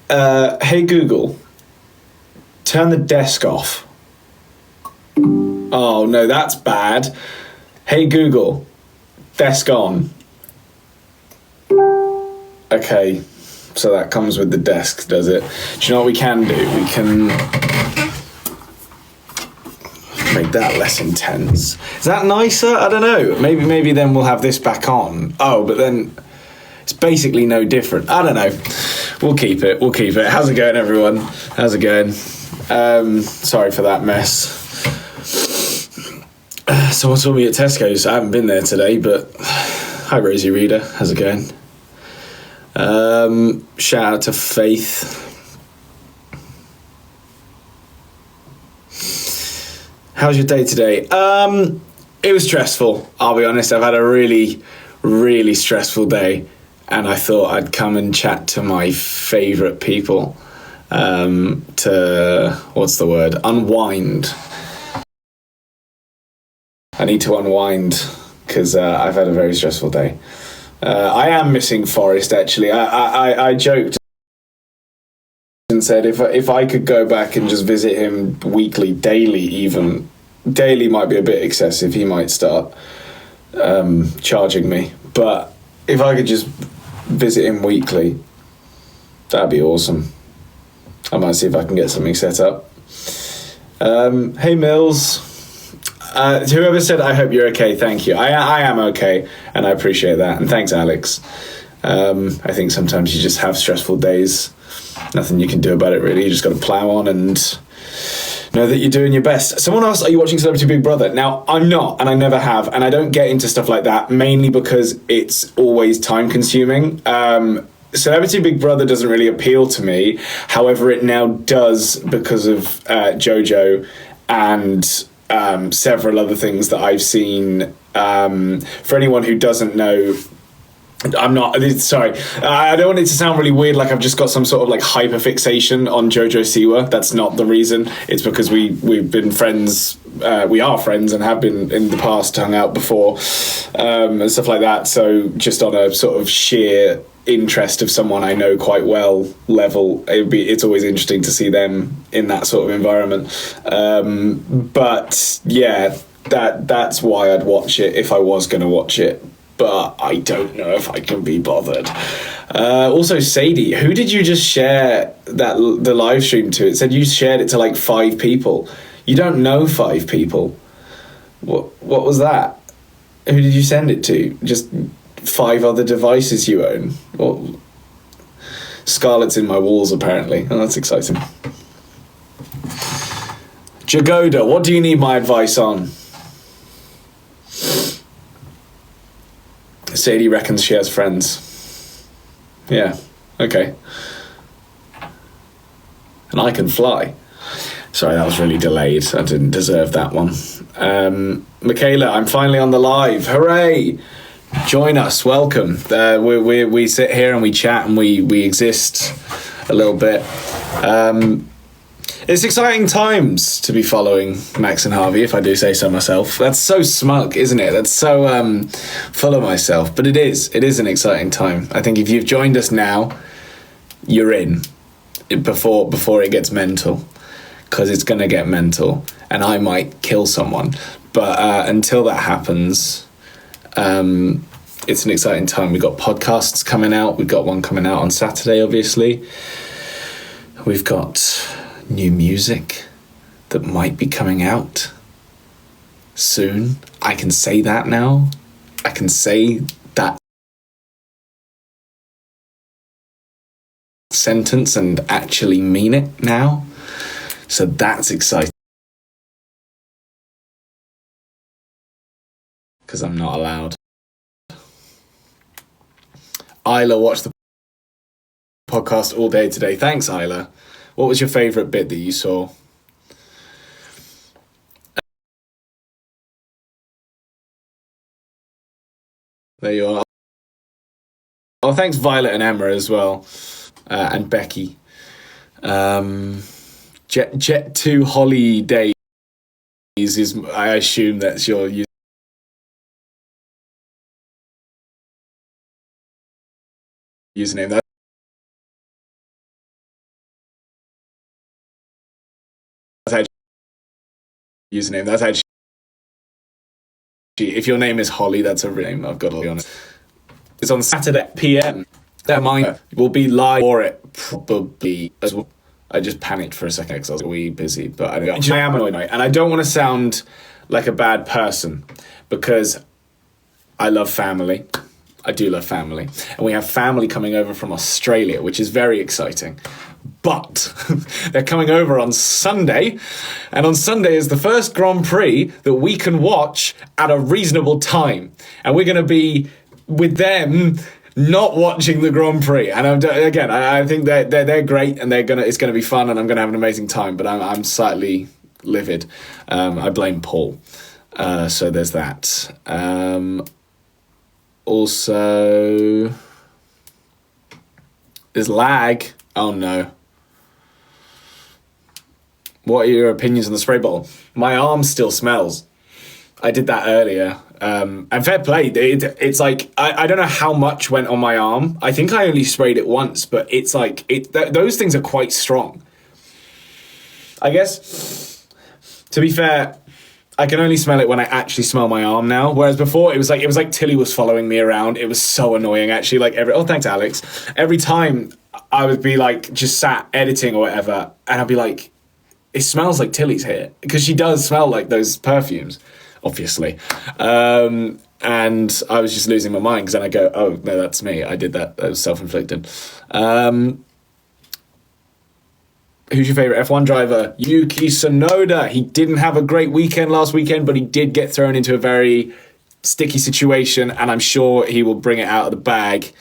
Hey Google, turn the desk off. Oh no, that's bad. Hey Google, desk on. Okay, so that comes with the desk, does it? Do you know what we can do? We can make that less intense. Is that nicer? I don't know. Maybe then we'll have this back on. Oh, but then it's basically no different. I don't know. We'll keep it. How's it going, everyone? How's it going? Sorry for that mess. Someone saw me at Tesco's. I haven't been there today, but hi, Rosie Reader. How's it going? Shout out to Faith. How's your day today? It was stressful. I'll be honest. I've had a really, really stressful day, and I thought I'd come and chat to my favourite people. To unwind. I need to unwind because I've had a very stressful day. I am missing Forrest, actually. I joked and said if I could go back and just visit him weekly, daily even. Daily might be a bit excessive. He might start charging me. But if I could just visit him weekly, that'd be awesome. I might see if I can get something set up. Hey Mills. Whoever said I hope you're okay, thank you. I am okay, and I appreciate that. And thanks, Alex. I think sometimes you just have stressful days. Nothing you can do about it, really. You just got to plow on and know that you're doing your best. Someone asked, are you watching Celebrity Big Brother? Now, I'm not, and I never have, and I don't get into stuff like that, mainly because it's always time-consuming. Celebrity Big Brother doesn't really appeal to me. However, it now does because of JoJo and several other things that I've seen. For anyone who doesn't know, I don't want it to sound really weird, like I've just got some sort of like hyperfixation on Jojo Siwa. That's not the reason. It's because we've been friends, we are friends and have been in the past, hung out before, and stuff like that. So just on a sort of sheer interest of someone I know quite well level, it's always interesting to see them in that sort of environment. But yeah, that's why I'd watch it if I was going to watch it. But I don't know if I can be bothered. Also, Sadie, who did you just share the live stream to? It said you shared it to like 5 people. You don't know 5 people. What was that? Who did you send it to? Just 5 other devices you own? Well, Scarlet's in my walls, apparently. Oh, that's exciting. Jagoda, what do you need my advice on? Sadie reckons she has friends. Yeah, okay. And I can fly. Sorry, that was really delayed. I didn't deserve that one. Michaela, I'm finally on the live. Hooray! Join us. Welcome. We sit here and we chat and we exist a little bit. It's exciting times to be following Max and Harvey, if I do say so myself. That's so smug, isn't it? That's so full of myself. But it is an exciting time. I think if you've joined us now, you're in before it gets mental, because it's going to get mental and I might kill someone. But until that happens, it's an exciting time. We've got podcasts coming out. We've got one coming out on Saturday, obviously. We've got new music that might be coming out soon. I can say that now. I can say that sentence and actually mean it now. So that's exciting. Because I'm not allowed. Isla watched the podcast all day today. Thanks, Isla. What was your favourite bit that you saw? There you are. Oh, thanks Violet and Emma as well. And Becky. Jet 2 Holidays is, I assume that's your username. username. That's actually, if your name is Holly, that's a real name. I've got to be honest. It's on Saturday PM. That mine will be live for it probably as well. I just panicked for a second because I was really busy, but I am annoyed, and I don't want to sound like a bad person because I love family. I do love family, and we have family coming over from Australia, which is very exciting. But they're coming over on Sunday, and on Sunday is the first Grand Prix that we can watch at a reasonable time, and we're going to be with them not watching the Grand Prix. And I think they're great, and it's gonna be fun, and I'm gonna have an amazing time. But I'm slightly livid. I blame Paul. So there's that. Also, there's lag. Oh no. What are your opinions on the spray bottle? My arm still smells. I did that earlier. And fair play. It's like, I don't know how much went on my arm. I think I only sprayed it once, but it's like, those things are quite strong. I guess, to be fair, I can only smell it when I actually smell my arm now. Whereas before, it was like Tilly was following me around. It was so annoying, actually. Like thanks, Alex. Every time I would be like, just sat editing or whatever, and I'd be like, it smells like Tilly's here. Because she does smell like those perfumes, obviously. And I was just losing my mind because then I go, oh, no, that's me. I did that. That was self-inflicted. Who's your favourite F1 driver? Yuki Tsunoda. He didn't have a great weekend last weekend, but he did get thrown into a very sticky situation, and I'm sure he will bring it out of the bag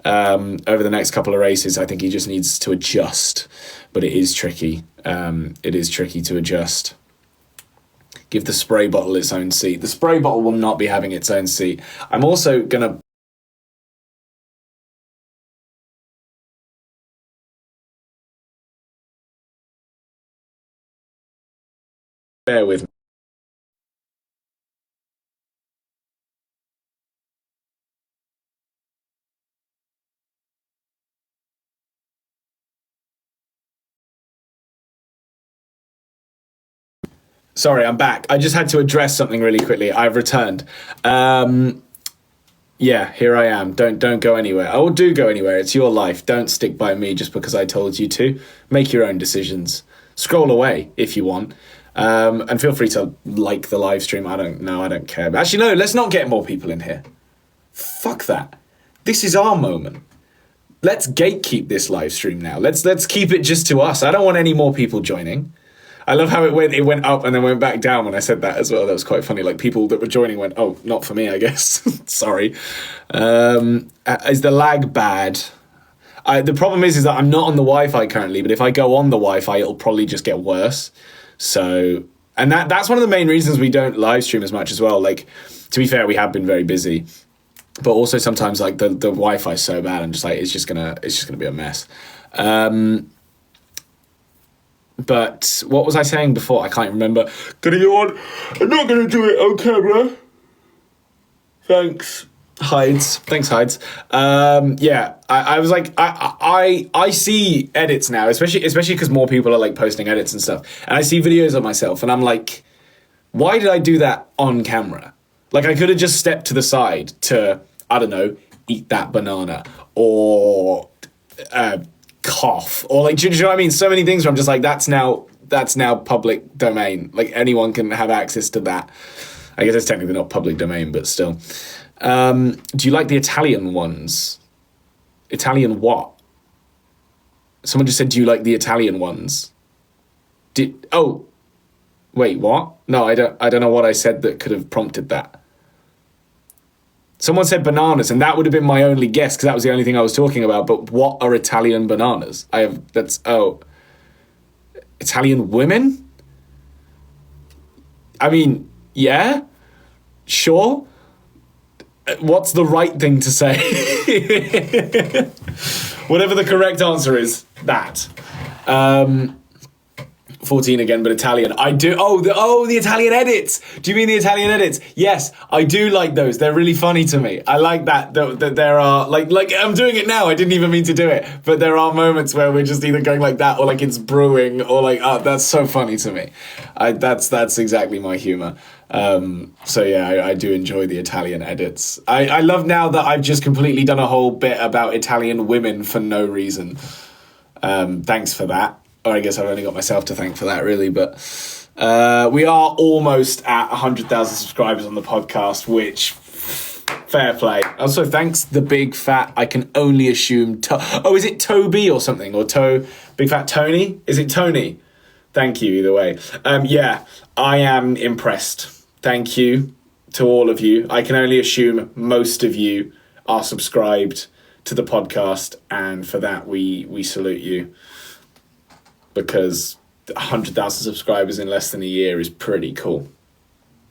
over the next couple of races. I think he just needs to adjust, but it is tricky. It is tricky to adjust. Give the spray bottle its own seat. The spray bottle will not be having its own seat. I'm also going to... Bear with me. Sorry, I'm back. I just had to address something really quickly. I've returned. Yeah, here I am. Don't go anywhere. Oh, do go anywhere. It's your life. Don't stick by me just because I told you to. Make your own decisions. Scroll away if you want. And feel free to like the live stream. I don't care. But actually, no, let's not get more people in here. Fuck that. This is our moment. Let's gatekeep this live stream now. Let's keep it just to us. I don't want any more people joining. I love how it went up and then went back down when I said that as well. That was quite funny. Like, people that were joining went, oh, not for me, I guess. Sorry. Is the lag bad? The problem is that I'm not on the Wi-Fi currently, but if I go on the Wi-Fi, it'll probably just get worse. So, and that's one of the main reasons we don't live stream as much as well. Like, to be fair, we have been very busy, but also sometimes like the Wi-Fi is so bad, I'm just like, it's just gonna be a mess. But what was I saying before? I can't remember. Gonna go on. I'm not gonna do it on camera. Thanks, Hides. Thanks, Hides. Yeah, I was like, I see edits now, especially because more people are like posting edits and stuff, and I see videos of myself, and I'm like, why did I do that on camera? Like, I could have just stepped to the side to, I don't know, eat that banana or cough, or like, do you know what I mean? So many things where I'm just like, that's now public domain. Like, anyone can have access to that. I guess it's technically not public domain, but still. Do you like the Italian ones? Italian what? Someone just said, do you like the Italian ones? Oh, wait, what? No, I don't know what I said that could have prompted that. Someone said bananas, and that would have been my only guess because that was the only thing I was talking about. But what are Italian bananas? Italian women? I mean, yeah, sure. What's the right thing to say? Whatever the correct answer is, that. 14 again, but Italian. I do. The Italian edits. Do you mean the Italian edits? Yes, I do like those. They're really funny to me. I like that there are like I'm doing it now. I didn't even mean to do it, but there are moments where we're just either going like that or like it's brewing or like, that's so funny to me. That's exactly my humor. So yeah, I do enjoy the Italian edits. I love now that I've just completely done a whole bit about Italian women for no reason. Thanks for that. Or I guess I've only got myself to thank for that, really. But we are almost at 100,000 subscribers on the podcast, which, fair play. Also, thanks the big fat, I can only assume... is it Toby or something? Or Big Fat Tony? Is it Tony? Thank you, either way. Yeah, I am impressed. Thank you to all of you. I can only assume most of you are subscribed to the podcast, and for that, we salute you. Because 100,000 subscribers in less than a year is pretty cool.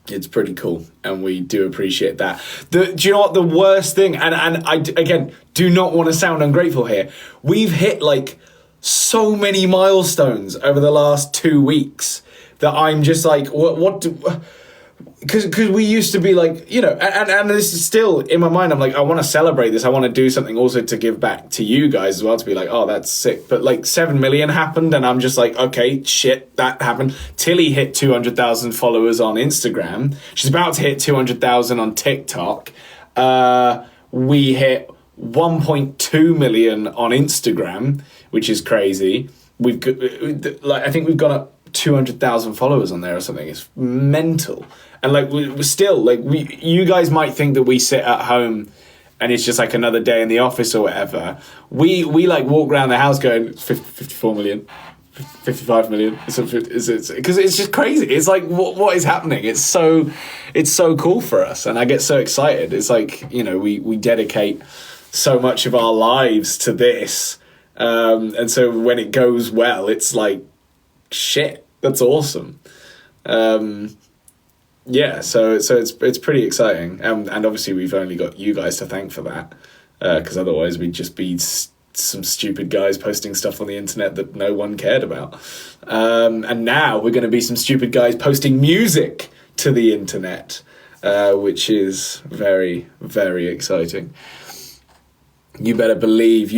It's pretty cool, and we do appreciate that. Do you know what the worst thing? And I again do not want to sound ungrateful here. We've hit like so many milestones over the last 2 weeks that I'm just like, what do? Because we used to be like, you know, and this is still in my mind. I'm like, I want to celebrate this. I want to do something also to give back to you guys as well, to be like, oh, that's sick. But like 7 million happened, and I'm just like, okay, shit, that happened. Tilly hit 200,000 followers on Instagram. She's about to hit 200,000 on TikTok. We hit 1.2 million on Instagram, which is crazy. I think we've gone up 200,000 followers on there or something. It's mental. And like we're still like you guys might think that we sit at home and it's just like another day in the office or whatever. We like walk around the house going 54 million, 55 million. Because it's just crazy. It's like what is happening? It's so cool for us, and I get so excited. It's like, you know, we dedicate so much of our lives to this, and so when it goes well, it's like, shit, that's awesome. Yeah, so it's pretty exciting, and obviously we've only got you guys to thank for that, because otherwise we'd just be some stupid guys posting stuff on the internet that no one cared about, and now we're going to be some stupid guys posting music to the internet, which is very, very exciting. You better believe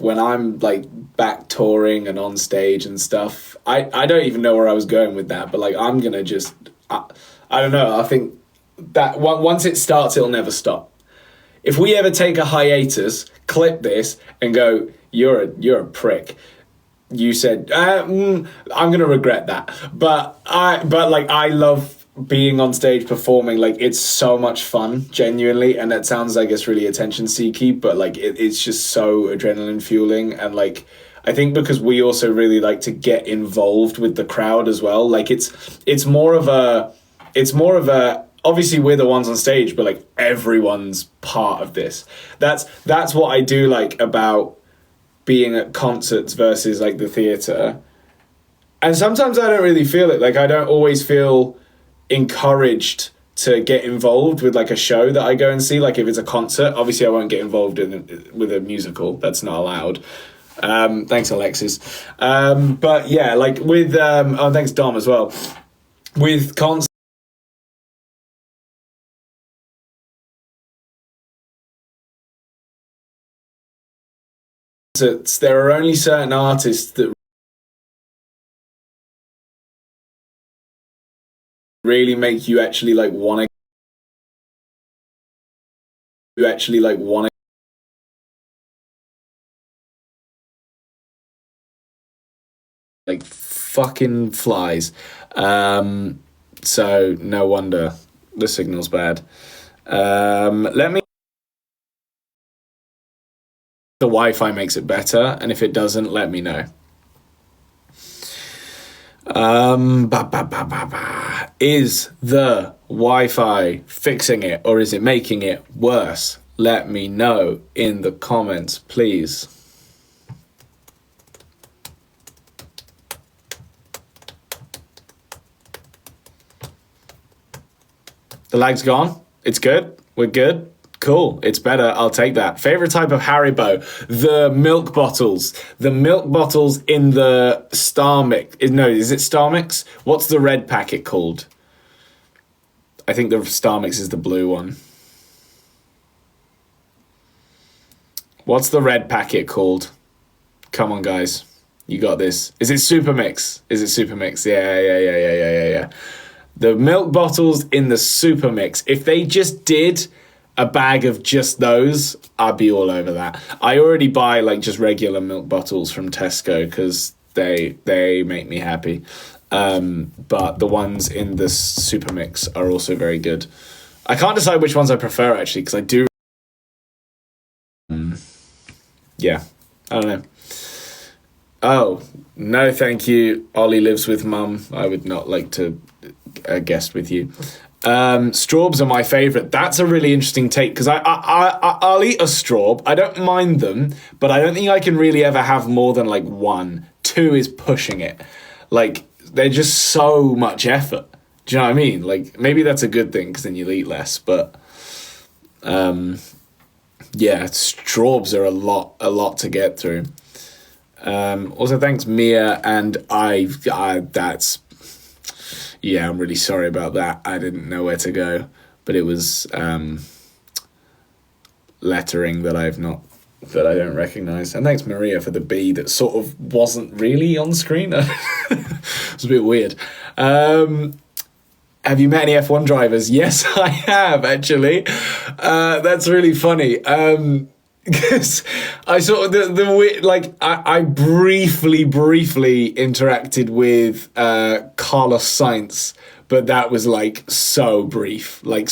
when I'm like back touring and on stage and stuff. I don't even know where I was going with that, but like I'm gonna just I don't know. I think that once it starts, it'll never stop. If we ever take a hiatus, clip this and go, you're a prick. You said I'm gonna regret that, but I love being on stage performing. Like, it's so much fun, genuinely, and that sounds, I guess, really attention seeky, but like it's just so adrenaline fueling. And like I think because we also really like to get involved with the crowd as well. Like it's more of a obviously we're the ones on stage, but like everyone's part of this. That's what I do like about being at concerts versus like the theatre. And sometimes I don't really feel it. Like, I don't always feel encouraged to get involved with like a show that I go and see. Like, if it's a concert, obviously I won't get involved with a musical. That's not allowed. Thanks, Alexis. But yeah, like with thanks, Dom, as well. With concerts, there are only certain artists that really make you actually like want to like fucking flies. So no wonder the signal's bad. Let me. The Wi-Fi makes it better, and if it doesn't, let me know. Is the Wi-Fi fixing it, or is it making it worse? Let me know in the comments, please. The lag's gone. It's good. We're good. Cool, it's better. I'll take that. Favorite type of Haribo? The milk bottles. The milk bottles in the Star Mix. No, is it Star Mix? What's the red packet called? I think the Star Mix is the blue one. What's the red packet called? Come on, guys. You got this. Is it Super Mix? Is it Super Mix? Yeah. The milk bottles in the Super Mix. If they just did a bag of just those, I'd be all over that. I already buy like just regular milk bottles from Tesco because they make me happy. But the ones in the Super Mix are also very good. I can't decide which ones I prefer actually because I do. Yeah, I don't know. Oh, no, thank you. Ollie lives with mum. I would not like to guest with you. Straubs are my favourite. That's a really interesting take because I'll eat a straub. I don't mind them, but I don't think I can really ever have more than like one. Two is pushing it. Like, they're just so much effort. Do you know what I mean? Like, maybe that's a good thing because then you'll eat less, but yeah, straubs are a lot to get through. Also, thanks, Mia, and that's... Yeah, I'm really sorry about that. I didn't know where to go, but it was lettering that I don't recognise. And thanks, Maria, for the B that sort of wasn't really on screen. It was a bit weird. Have you met any F1 drivers? Yes, I have, actually. That's really funny. Because I sort of I briefly interacted with Carlos Sainz, but that was like so brief, like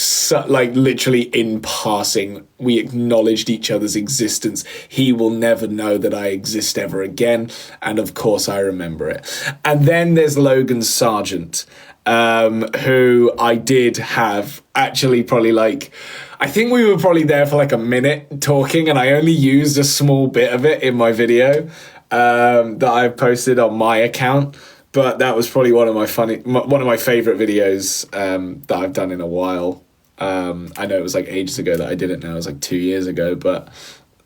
literally in passing. We acknowledged each other's existence. He will never know that I exist ever again, and of course I remember it. And then there's Logan Sargent, who I did have actually probably like. I think we were probably there for like a minute talking, and I only used a small bit of it in my video that I posted on my account. But that was probably one of my favorite videos that I've done in a while. I know it was like ages ago that I did it now. It was like 2 years ago, but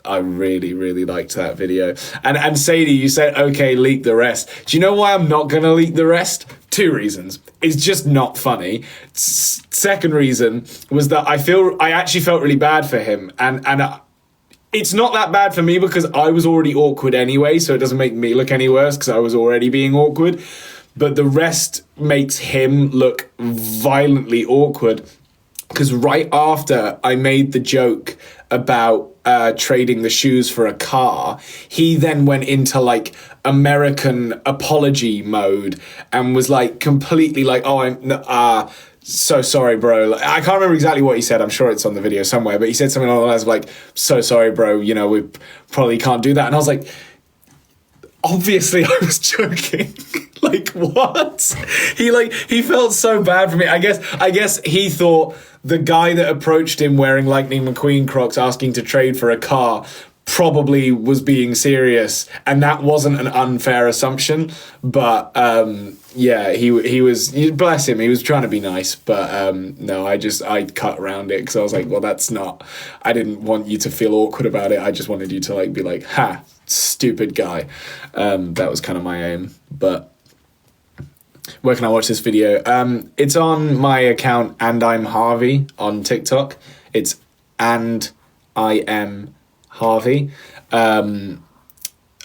I really liked that video. And Sadie, you said, okay, leak the rest. Do you know why I'm not going to leak the rest? 2 reasons. It's just not funny. Second reason was that I actually felt really bad for him. And it's not that bad for me because I was already awkward anyway, so it doesn't make me look any worse because I was already being awkward. But the rest makes him look violently awkward because right after I made the joke about trading the shoes for a car, he then went into like American apology mode and was like completely like, oh, I'm so sorry, bro. Like, I can't remember exactly what he said. I'm sure it's on the video somewhere, but he said something along the lines of like, so sorry, bro, you know, we probably can't do that. And I was like, obviously I was joking. Like, what? He felt so bad for me. I guess he thought the guy that approached him wearing Lightning McQueen Crocs asking to trade for a car probably was being serious, and that wasn't an unfair assumption. But yeah, he was, bless him, he was trying to be nice, but no, I cut around it because I was like, well, that's not, I didn't want you to feel awkward about it. I just wanted you to like be like, ha, stupid guy. That was kind of my aim. But where can I watch this video? It's on my account, and I'm Harvey on TikTok. It's and I am Harvey. I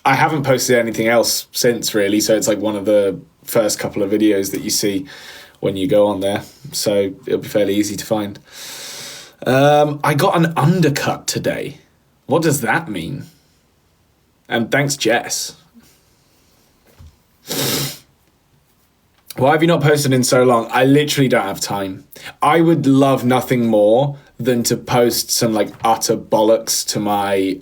haven't posted anything else since, really, so it's like one of the first couple of videos that you see when you go on there, so it'll be fairly easy to find. I got an undercut today. What does that mean? And thanks, Jess. Why have you not posted in so long? I literally don't have time. I would love nothing more than to post some like utter bollocks to my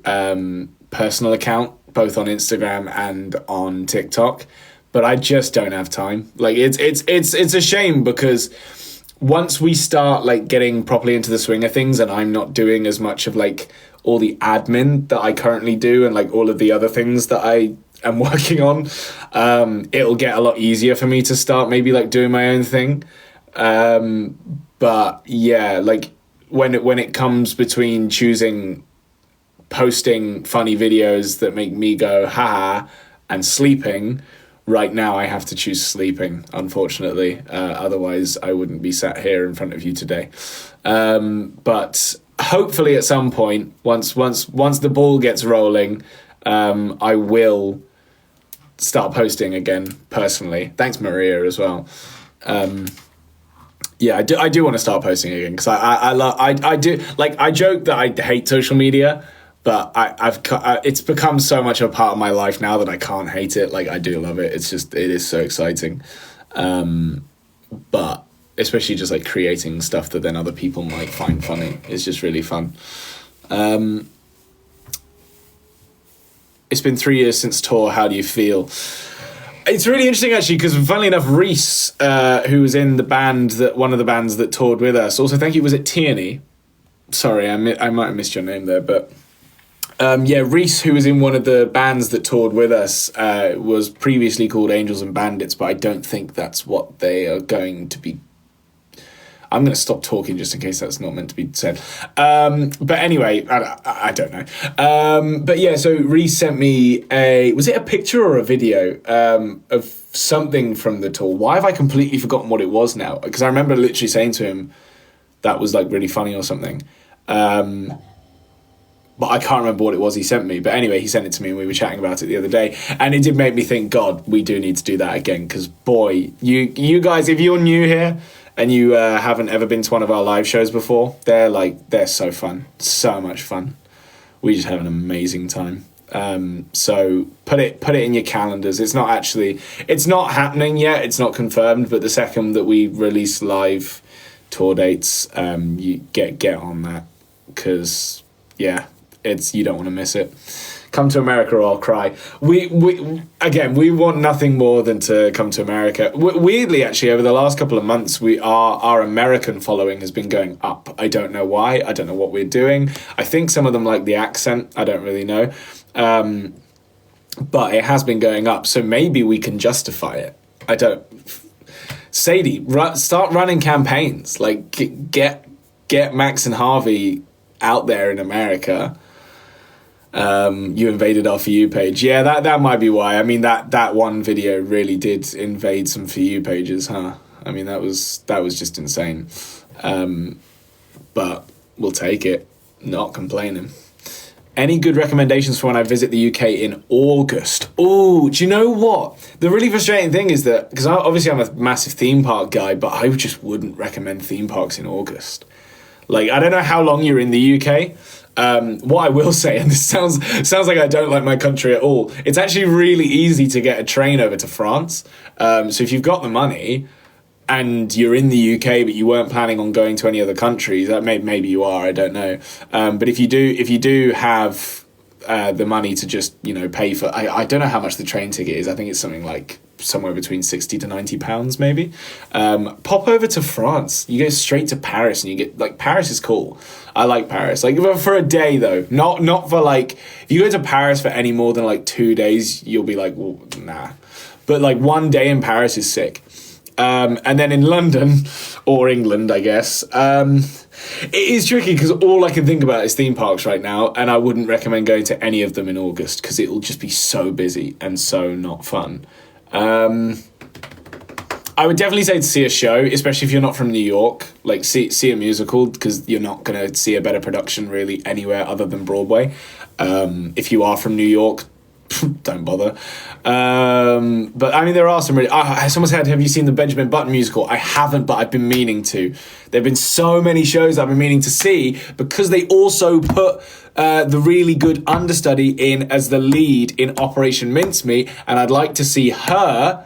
personal account, both on Instagram and on TikTok, but I just don't have time. Like it's a shame because once we start like getting properly into the swing of things, and I'm not doing as much of like all the admin that I currently do and like all of the other things that I am working on, it'll get a lot easier for me to start maybe like doing my own thing. But yeah, like when it comes between choosing posting funny videos that make me go ha and sleeping, right now I have to choose sleeping, unfortunately. Otherwise I wouldn't be sat here in front of you today. But hopefully at some point, once the ball gets rolling, I will start posting again personally. Thanks Maria as well. Yeah, I do want to start posting again, because I do, like, I joke that I hate social media, but it's become so much a part of my life now that I can't hate it. Like, I do love it. It is so exciting. But especially just like creating stuff that then other people might find funny is just really fun. It's been 3 years since tour. How do you feel? It's really interesting, actually, because funnily enough, Reese, who was in one of the bands that toured with us, also, thank you, was it Tierney? Sorry, I might have missed your name there, but Reese, who was in one of the bands that toured with us, was previously called Angels and Bandits, but I don't think that's what they are going to be. I'm going to stop talking just in case that's not meant to be said. But anyway, I don't know. But yeah, so Reese sent me was it a picture or a video of something from the tour? Why have I completely forgotten what it was now? Because I remember literally saying to him that was like really funny or something. But I can't remember what it was he sent me. But anyway, he sent it to me and we were chatting about it the other day. And it did make me think, God, we do need to do that again. Because boy, you guys, if you're new here, and you haven't ever been to one of our live shows before, they're so fun. So much fun. We just have an amazing time. So put it in your calendars. It's not happening yet. It's not confirmed, but the second that we release live tour dates, you get on that, because yeah, you don't want to miss it. Come to America or I'll cry. We want nothing more than to come to America. Weirdly, actually, over the last couple of months, our American following has been going up. I don't know why. I don't know what we're doing. I think some of them like the accent. I don't really know. But it has been going up, so maybe we can justify it. I don't. Sadie, start running campaigns. Like, get Max and Harvey out there in America. You invaded our For You page. Yeah, that might be why. I mean, that one video really did invade some For You pages, huh? I mean, that was just insane. But we'll take it. Not complaining. Any good recommendations for when I visit the UK in August? Oh, do you know what? The really frustrating thing is that, because obviously I'm a massive theme park guy, but I just wouldn't recommend theme parks in August. Like, I don't know how long you're in the UK. What I will say, and this sounds like I don't like my country at all, it's actually really easy to get a train over to France. So if you've got the money and you're in the UK but you weren't planning on going to any other countries, that maybe you are, I don't know. But if you do have the money to just, pay for, I don't know how much the train ticket is. I think it's something like somewhere between 60 to 90 pounds maybe. Pop over to France. You go straight to Paris and you get, like, Paris is cool. I like Paris. Like, for a day though, not for, like, if you go to Paris for any more than like 2 days, you'll be like, well, nah. But like 1 day in Paris is sick. And then in London, or England, I guess, it is tricky because all I can think about is theme parks right now, and I wouldn't recommend going to any of them in August because it will just be so busy and so not fun. I would definitely say to see a show, especially if you're not from New York. Like, see a musical, because you're not going to see a better production really anywhere other than Broadway. If you are from New York, don't bother. But I mean, there are some really... someone said, have you seen the Benjamin Button musical? I haven't, but I've been meaning to. There have been so many shows I've been meaning to see, because they also put the really good understudy in as the lead in Operation Mincemeat, and I'd like to see her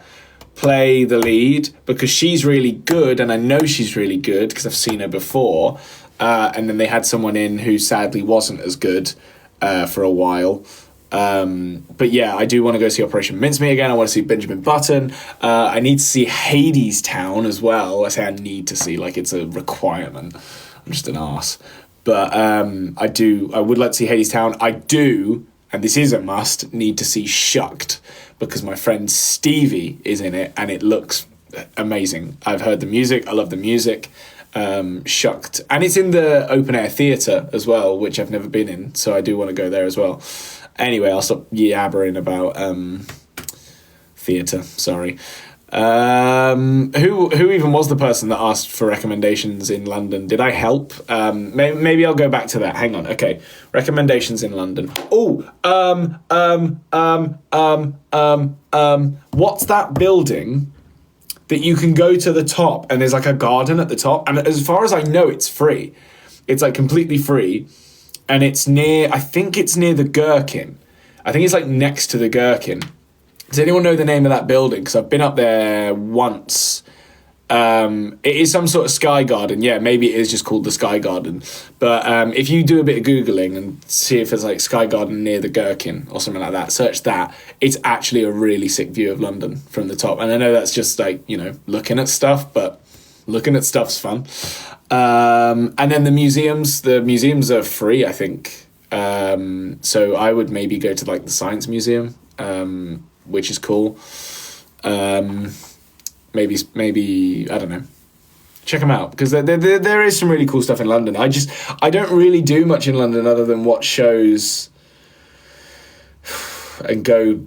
play the lead, because she's really good, and I know she's really good because I've seen her before. And then they had someone in who sadly wasn't as good for a while. But yeah, I do want to go see Operation Mincemeat again. I want to see Benjamin Button. I need to see Hadestown as well. I say I need to see, like it's a requirement. I'm just an arse. But I would like to see Hadestown. I do, and this is a must, need to see Shucked, because my friend Stevie is in it and it looks amazing. I've heard the music. I love the music. Shucked, and it's in the open air theatre as well, which I've never been in, so I do want to go there as well. Anyway, I'll stop yabbering about theatre. Sorry. Who even was the person that asked for recommendations in London? Did I help? Maybe I'll go back to that. Hang on. Okay, recommendations in London. What's that building that you can go to the top and there's like a garden at the top? And as far as I know, it's free. It's like completely free, and it's near. I think it's near the Gherkin. I think it's like next to the Gherkin. Does anyone know the name of that building? Because I've been up there once. It is some sort of Sky Garden. Yeah, maybe it is just called the Sky Garden. But if you do a bit of Googling and see if there's like Sky Garden near the Gherkin or something like that, search that. It's actually a really sick view of London from the top. And I know that's just like, looking at stuff, but looking at stuff's fun. And then the museums are free, I think. So I would maybe go to like the Science Museum, which is cool. Maybe I don't know. Check them out, because there is some really cool stuff in London. I don't really do much in London other than watch shows and go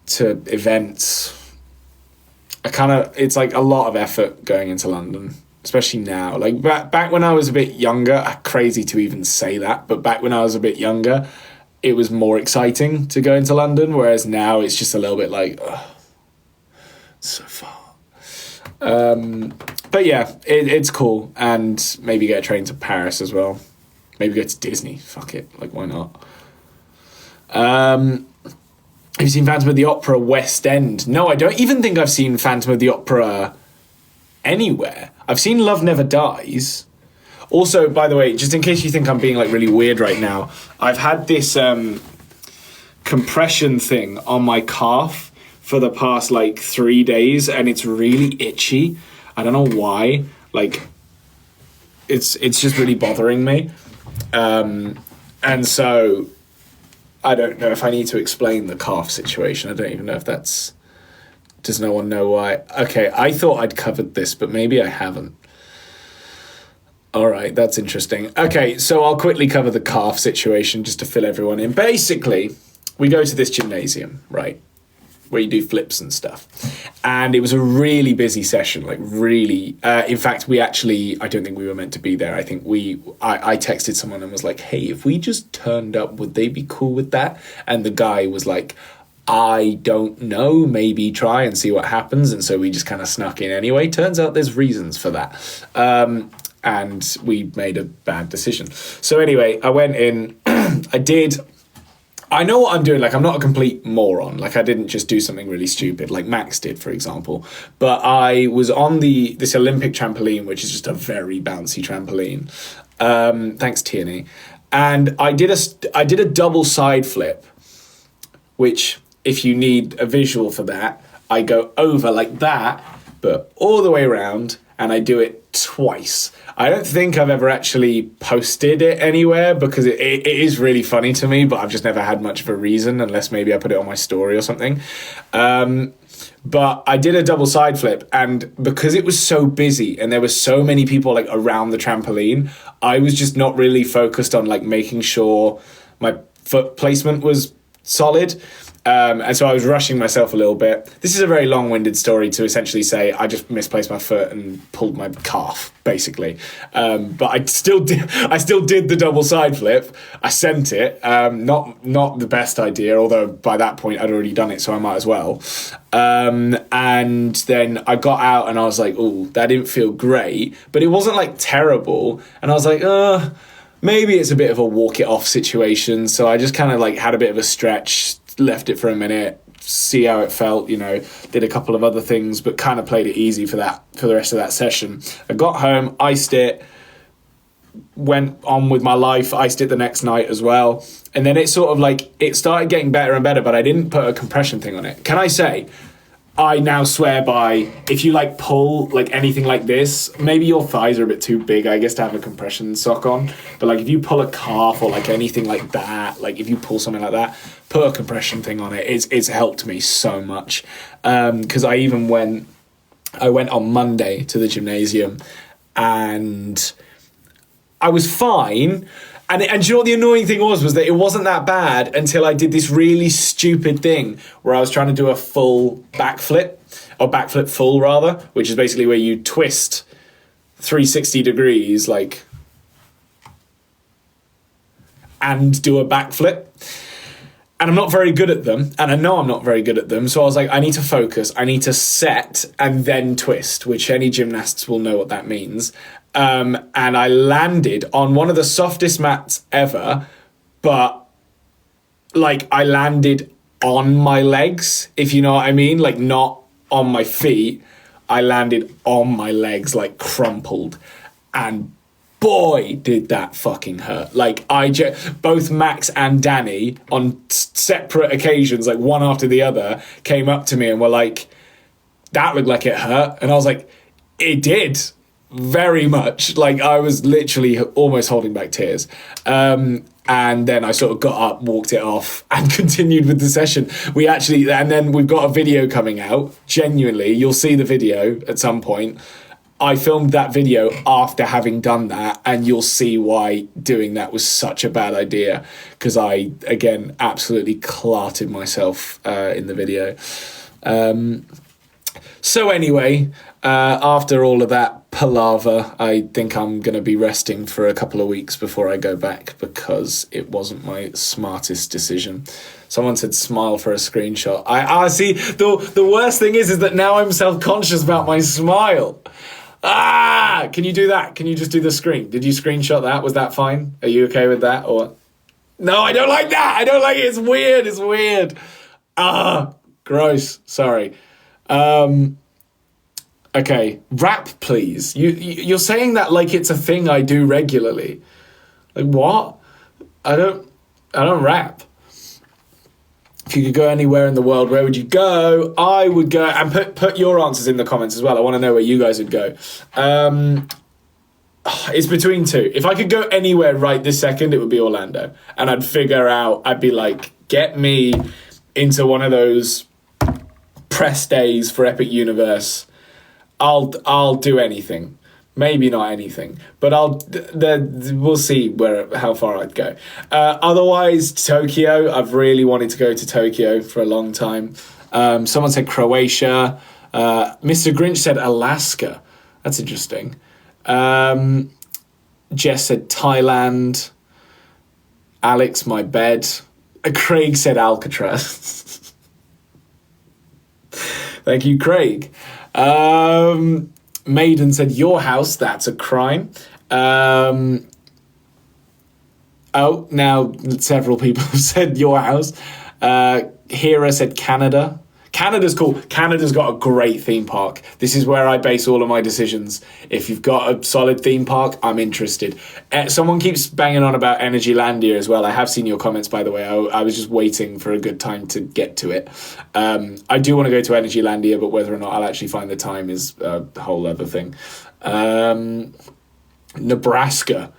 to events. It's like a lot of effort going into London, especially now. Like back when I was a bit younger, crazy to even say that, but back when I was a bit younger, it was more exciting to go into London, whereas now it's just a little bit like, it's so far. But yeah, it's cool, and maybe get a train to Paris as well. Maybe go to Disney. Fuck it, like why not? Have you seen Phantom of the Opera West End? No, I don't even think I've seen Phantom of the Opera anywhere. I've seen Love Never Dies. Also, by the way, just in case you think I'm being like really weird right now, I've had this compression thing on my calf for the past like 3 days, and it's really itchy. I don't know why. Like, it's just really bothering me. And so I don't know if I need to explain the calf situation. I don't even know if that's... Does no one know why? Okay, I thought I'd covered this, but maybe I haven't. All right, that's interesting. Okay, so I'll quickly cover the calf situation just to fill everyone in. Basically, we go to this gymnasium, right, where you do flips and stuff. And it was a really busy session, like really. In fact, I don't think we were meant to be there. I think I texted someone and was like, hey, if we just turned up, would they be cool with that? And the guy was like, I don't know, maybe try and see what happens. And so we just kind of snuck in anyway. Turns out there's reasons for that. And we made a bad decision. So anyway, I went in, I know what I'm doing. Like, I'm not a complete moron. Like, I didn't just do something really stupid like Max did, for example. But I was on this Olympic trampoline, which is just a very bouncy trampoline. Thanks, Tierney. And I did a double side flip, which, if you need a visual for that, I go over like that, but all the way around, and I do it twice. I don't think I've ever actually posted it anywhere, because it is really funny to me, but I've just never had much of a reason, unless maybe I put it on my story or something. But I did a double side flip, and because it was so busy and there were so many people like around the trampoline, I was just not really focused on like making sure my foot placement was solid. And so I was rushing myself a little bit. This is a very long-winded story to essentially say I just misplaced my foot and pulled my calf, basically. But I still did the double side flip. I sent it. Not the best idea, although by that point I'd already done it, so I might as well. And then I got out and I was like, oh, that didn't feel great, but it wasn't like terrible. And I was like, maybe it's a bit of a walk it off situation. So I just kind of like had a bit of a stretch, left it for a minute, see how it felt, did a couple of other things, but kind of played it easy for the rest of that session. I got home, iced it, went on with my life, iced it the next night as well. And then it sort of like, it started getting better and better, but I didn't put a compression thing on it. Can I say, I now swear by, if you like pull like anything like this, maybe your thighs are a bit too big, I guess, to have a compression sock on. But like if you pull a calf or like anything like that, like if you pull something like that, put a compression thing on it. It's helped me so much. Because I went on Monday to the gymnasium, and I was fine. And do you know what the annoying thing was that it wasn't that bad until I did this really stupid thing where I was trying to do a full backflip, or backflip full rather, which is basically where you twist 360 degrees, like, and do a backflip. And I'm not very good at them, and I know I'm not very good at them, so I was like, I need to focus, I need to set and then twist, which any gymnasts will know what that means. And I landed on one of the softest mats ever, but like I landed on my legs, if you know what I mean, like not on my feet. I landed on my legs, like crumpled, and boy, did that fucking hurt. Like, both Max and Danny, on separate occasions, like one after the other, came up to me and were like, that looked like it hurt. And I was like, it did, very much. Like, I was literally almost holding back tears. And then I sort of got up, walked it off, and continued with the session. And then we've got a video coming out, genuinely. You'll see the video at some point. I filmed that video after having done that, and you'll see why doing that was such a bad idea, because I, again, absolutely clarted myself in the video. So anyway, after all of that palaver, I think I'm going to be resting for a couple of weeks before I go back, because it wasn't my smartest decision. Someone said smile for a screenshot. I see, the worst thing is that now I'm self-conscious about my smile. Can you do that? Can you just do the screen? Did you screenshot that? Was that fine? Are you okay with that? Or no, I don't like that. I don't like it. It's weird. It's weird. Gross. Sorry. Okay. Rap, please. You're saying that like it's a thing I do regularly. Like what? I don't rap. If you could go anywhere in the world, where would you go? I would go, and put your answers in the comments as well. I want to know where you guys would go. It's between two. If I could go anywhere right this second, it would be Orlando. And I'd be like, get me into one of those press days for Epic Universe. I'll do anything. Maybe not anything, but we'll see how far I'd go. Otherwise, Tokyo. I've really wanted to go to Tokyo for a long time. Someone said Croatia. Mr. Grinch said Alaska. That's interesting. Jess said Thailand. Alex, my bed. Craig said Alcatraz. Thank you, Craig. Maiden said your house, that's a crime. Now several people have said your house. Hera said Canada. Canada's cool. Canada's got a great theme park. This is where I base all of my decisions. If you've got a solid theme park, I'm interested. Someone keeps banging on about Energylandia as well. I have seen your comments, by the way. I was just waiting for a good time to get to it. I do want to go to Energylandia, but whether or not I'll actually find the time is a whole other thing. Nebraska.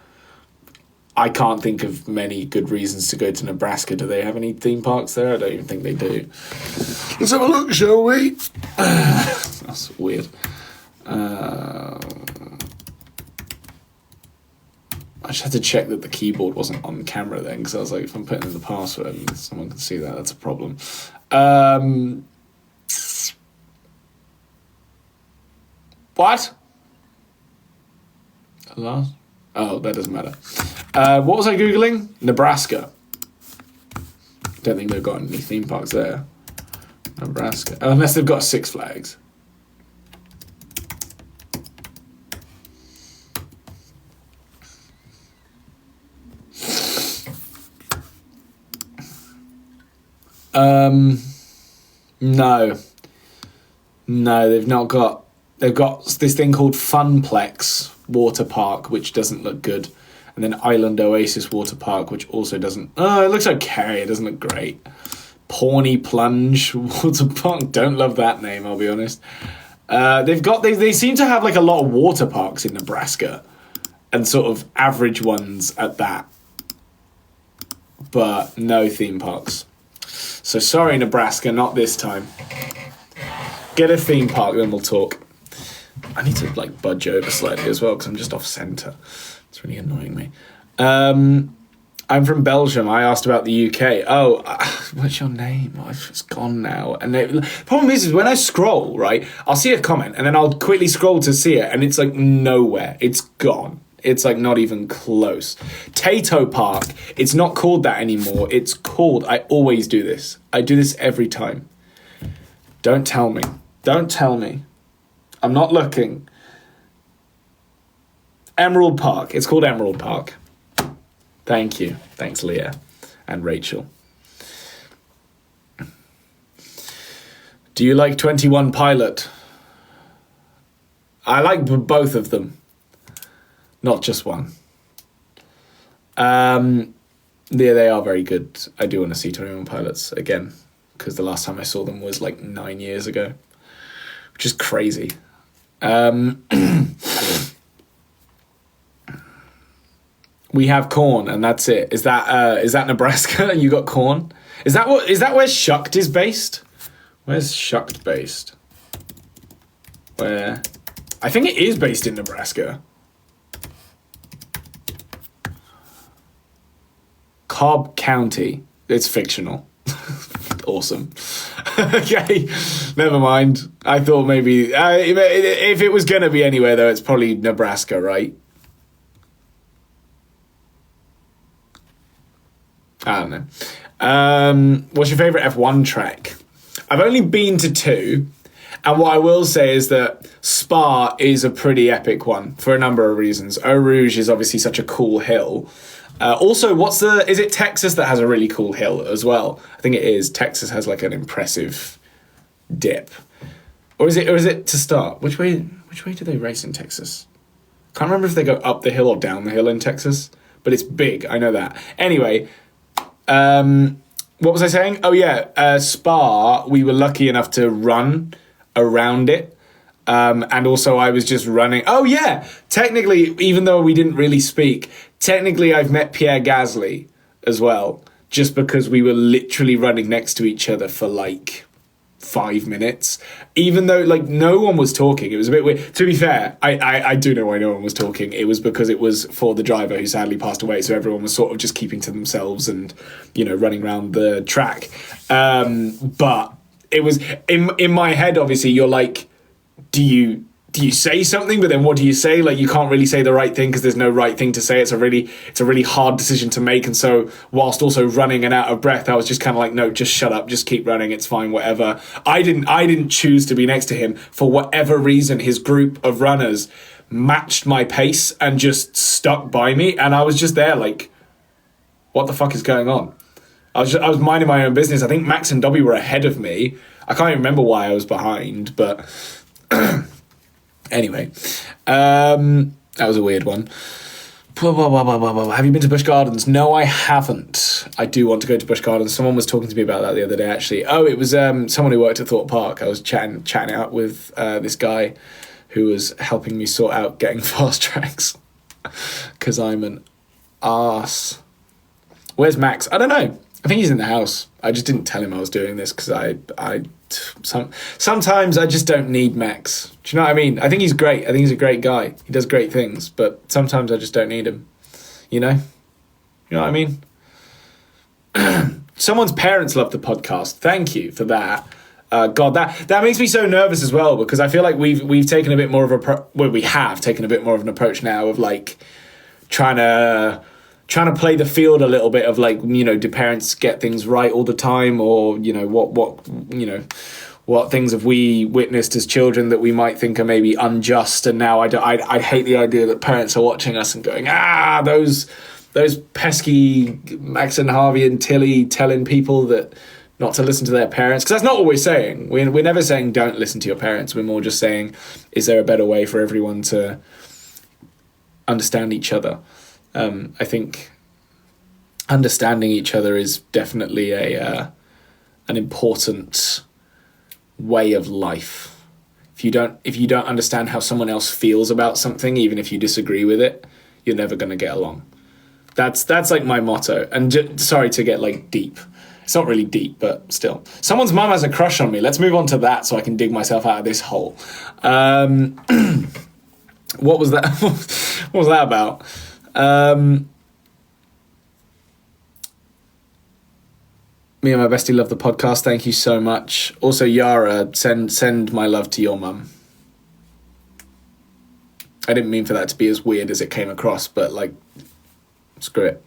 I can't think of many good reasons to go to Nebraska. Do they have any theme parks there? I don't even think they do. Let's have a look, shall we? That's weird. I just had to check that the keyboard wasn't on camera then, because I was like, if I'm putting in the password and someone can see that, that's a problem. What? Last? Oh, that doesn't matter. What was I Googling? Nebraska. Don't think they've got any theme parks there. Nebraska. Unless they've got Six Flags. No. No, they've not got... They've got this thing called Funplex Water Park, which doesn't look good. And then Island Oasis Water Park, which also doesn't... Oh, it looks okay. It doesn't look great. Pawnee Plunge Water Park. Don't love that name, I'll be honest. They seem to have like a lot of water parks in Nebraska. And sort of average ones at that. But no theme parks. So sorry, Nebraska, not this time. Get a theme park, then we'll talk. I need to like budge over slightly as well because I'm just off centre. It's really annoying me. I'm from Belgium. I asked about the UK. Oh, what's your name? Oh, it's gone now. And the problem is when I scroll, right, I'll see a comment and then I'll quickly scroll to see it and it's like nowhere. It's gone. It's like not even close. Tato Park. It's not called that anymore. It's called, I always do this. I do this every time. Don't tell me. Don't tell me. I'm not looking. Emerald Park. It's called Emerald Park. Thank you. Thanks, Leah and Rachel. Do you like 21 Pilot? I like both of them. Not just one. Yeah, they are very good. I do want to see 21 Pilots again, because the last time I saw them was like 9 years ago, which is crazy. We have corn, and that's it. Is that Nebraska? You got corn? Is that where Shucked is based? Where's Shucked based? Where? I think it is based in Nebraska. Cobb County. It's fictional. Awesome. Okay, never mind. I thought maybe if it was gonna be anywhere though, it's probably Nebraska, right? I don't know. What's your favourite F1 track? I've only been to 2, and what I will say is that Spa is a pretty epic one for a number of reasons. Eau Rouge is obviously such a cool hill. Also, is it Texas that has a really cool hill as well? I think it is. Texas has like an impressive dip. Or is it to start? Which way do they race in Texas? Can't remember if they go up the hill or down the hill in Texas, but it's big. I know that. Anyway, what was I saying? Oh yeah, Spa, we were lucky enough to run around it. And also I was just running. Oh yeah, technically, even though we didn't really speak, technically I've met Pierre Gasly as well, just because we were literally running next to each other for like 5 minutes, even though like no one was talking. It was a bit weird. To be fair, I do know why no one was talking. It was because it was for the driver who sadly passed away, so everyone was sort of just keeping to themselves and, you know, running around the track. But it was in my head, obviously you're like, do you say something, but then what do you say? Like, you can't really say the right thing because there's no right thing to say. It's a really hard decision to make. And so whilst also running and out of breath, I was just kind of like, no, just shut up, just keep running, it's fine, whatever. I didn't choose to be next to him. For whatever reason, his group of runners matched my pace and just stuck by me, and I was just there like, what the fuck is going on? I was minding my own business. I think Max and Dobby were ahead of me. I can't even remember why I was behind, but anyway, that was a weird one. Have you been to Busch Gardens? No, I haven't. I do want to go to Busch Gardens. Someone was talking to me about that the other day, actually. Oh, it was someone who worked at Thorpe Park. I was chatting it out with this guy who was helping me sort out getting fast tracks because I'm an arse. Where's Max? I don't know. I think he's in the house. I just didn't tell him I was doing this because sometimes I just don't need Max. Do you know what I mean? I think he's great. I think he's a great guy. He does great things, but sometimes I just don't need him. You know? You know what I mean? Someone's parents love the podcast. Thank you for that. God, that makes me so nervous as well, because I feel like we've taken a bit more of we have taken a bit more of an approach now of like trying to play the field a little bit of like, you know, do parents get things right all the time, or, you know, what things have we witnessed as children that we might think are maybe unjust? And now I hate the idea that parents are watching us and going, those pesky Max and Harvey and Tilly telling people that not to listen to their parents, because that's not what we're saying. We're never saying don't listen to your parents. We're more just saying, is there a better way for everyone to understand each other? I think understanding each other is definitely an important way of life. If you don't understand how someone else feels about something, even if you disagree with it, you're never going to get along. That's like my motto. And sorry to get like deep It's not really deep, but still. Someone's mum has a crush on me. Let's move on to that so I can dig myself out of this hole. What was that? What was that about? Me and my bestie love the podcast. Thank you so much. Also, Yara, send my love to your mum. I didn't mean for that to be as weird as it came across, but like, screw it.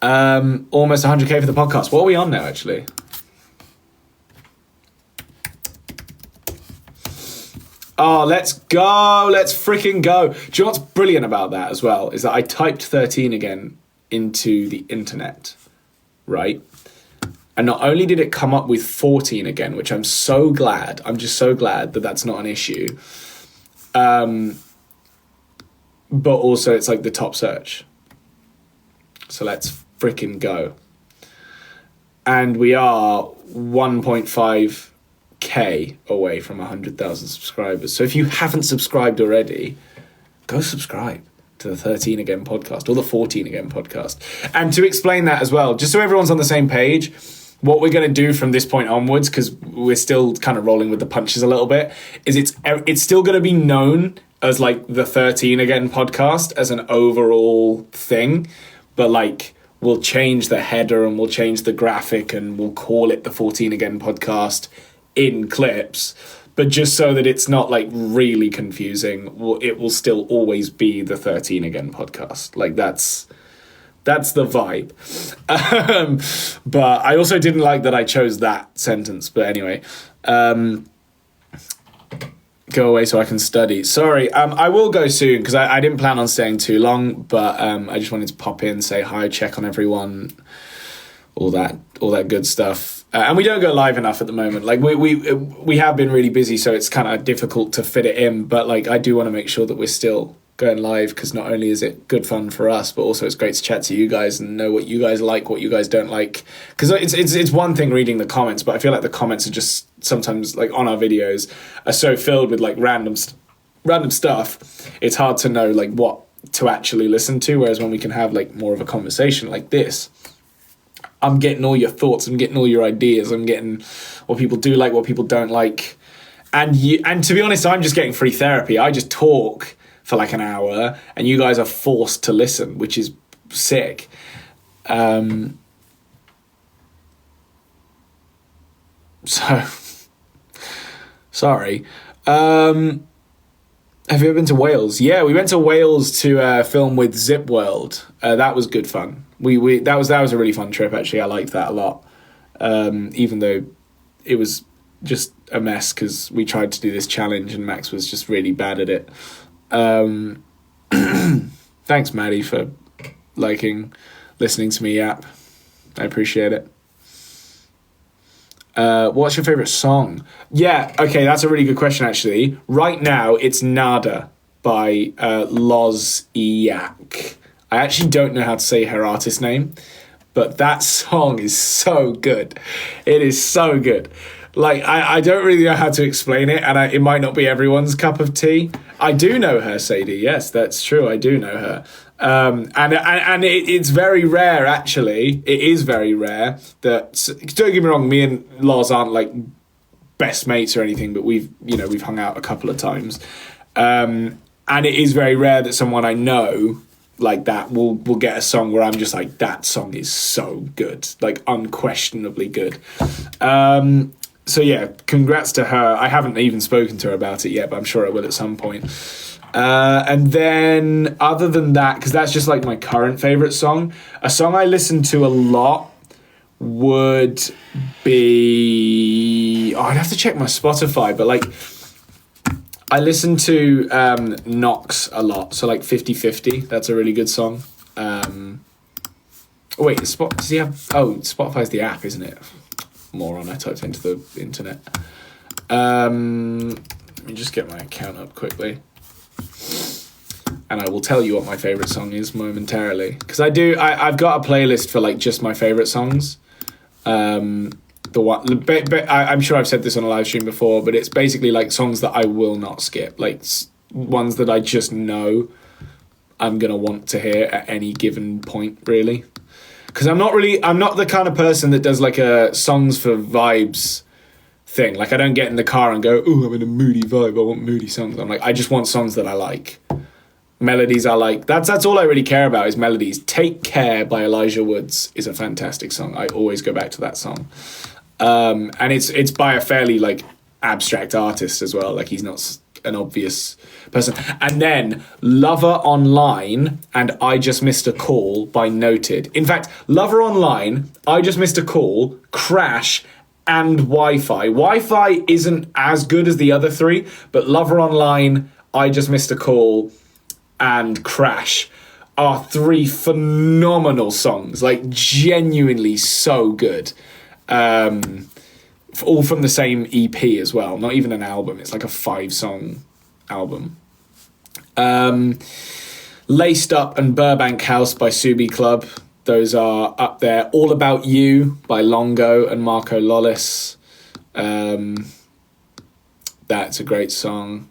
Almost 100k for the podcast. What are we on now, actually? Oh, let's go. Let's freaking go. Do you know what's brilliant about that as well? Is that I typed 13 again into the internet, right? And not only did it come up with 14 again, which I'm so glad. I'm just so glad that that's not an issue. But also it's like the top search. So let's freaking go. And we are 1.5k away from 100,000 subscribers. So if you haven't subscribed already, go subscribe to the 13 Again podcast or the 14 Again podcast. And to explain that as well, just so everyone's on the same page, what we're going to do from this point onwards, because we're still kind of rolling with the punches a little bit, is it's still going to be known as like the 13 Again podcast as an overall thing, but like we'll change the header and we'll change the graphic and we'll call it the 14 Again podcast in clips, but just so that it's not like really confusing, it will still always be the 13 Again podcast. Like that's the vibe. But I also didn't like that I chose that sentence. But anyway, go away so I can study. Sorry, I will go soon because I didn't plan on staying too long. But I just wanted to pop in, say hi, check on everyone, all that good stuff. And we don't go live enough at the moment. Like we have been really busy, so it's kind of difficult to fit it in. But like I do want to make sure that we're still going live, because not only is it good fun for us, but also it's great to chat to you guys and know what you guys like, what you guys don't like. Because it's one thing reading the comments, but I feel like the comments are just sometimes, like on our videos, are so filled with like random stuff. It's hard to know like what to actually listen to. Whereas when we can have like more of a conversation like this, I'm getting all your thoughts, I'm getting all your ideas, I'm getting what people do like, what people don't like, and to be honest, I'm just getting free therapy. I just talk for like an hour and you guys are forced to listen, which is sick. So sorry. Have you ever been to Wales? Yeah, we went to Wales to film with Zip World. That was good fun. That was a really fun trip, actually. I liked that a lot. Even though it was just a mess because we tried to do this challenge and Max was just really bad at it. Thanks, Maddie, for listening to me yap. I appreciate it. What's your favorite song? Yeah, okay, that's a really good question, actually. Right now, it's Nada by Loz Iyak. I actually don't know how to say her artist name, but that song is so good. It is so good. Like, I don't really know how to explain it, and it might not be everyone's cup of tea. I do know her, Sadie. Yes, that's true. I do know her. And it's very rare, actually. It is very rare that... Don't get me wrong, me and Loz aren't, like, best mates or anything, but we've hung out a couple of times. And it is very rare that someone I know like that will get a song where I'm just like, that song is so good. Like, unquestionably good. So yeah, congrats to her. I haven't even spoken to her about it yet, but I'm sure I will at some point. And then other than that, because that's just like my current favorite song, a song I listen to a lot would be... I'd have to check my Spotify, but like I listen to Knox a lot. So like 50/50, that's a really good song. Wait, does he have... Oh, Spotify's the app, isn't it? Moron, I typed into the internet. Let me just get my account up quickly. And I will tell you what my favourite song is momentarily. Because I've got a playlist for like just my favourite songs. I'm sure I've said this on a live stream before, but it's basically like songs that I will not skip. Like ones that I just know I'm going to want to hear at any given point, really. because I'm not the kind of person that does like a songs for vibes thing. Like I don't get in the car and go, oh, I'm in a moody vibe, I want moody songs. I'm like, I just want songs that I like. Melodies I like. That's all I really care about is melodies. Take Care by Elijah Woods is a fantastic song. I always go back to that song. And it's by a fairly like abstract artist as well. Like he's not an obvious person. And then Lover Online and I Just Missed a Call by Noted. In fact, Lover Online, I Just Missed a Call, Crash, and Wi-Fi. Wi-Fi isn't as good as the other three, but Lover Online, I Just Missed a Call, and Crash are three phenomenal songs, like genuinely so good. All from the same EP as well, not even an album. It's like a 5-song album. Laced Up and Burbank House by Subi Club. Those are up there. All About You by Longo and Marco Lollis. That's a great song.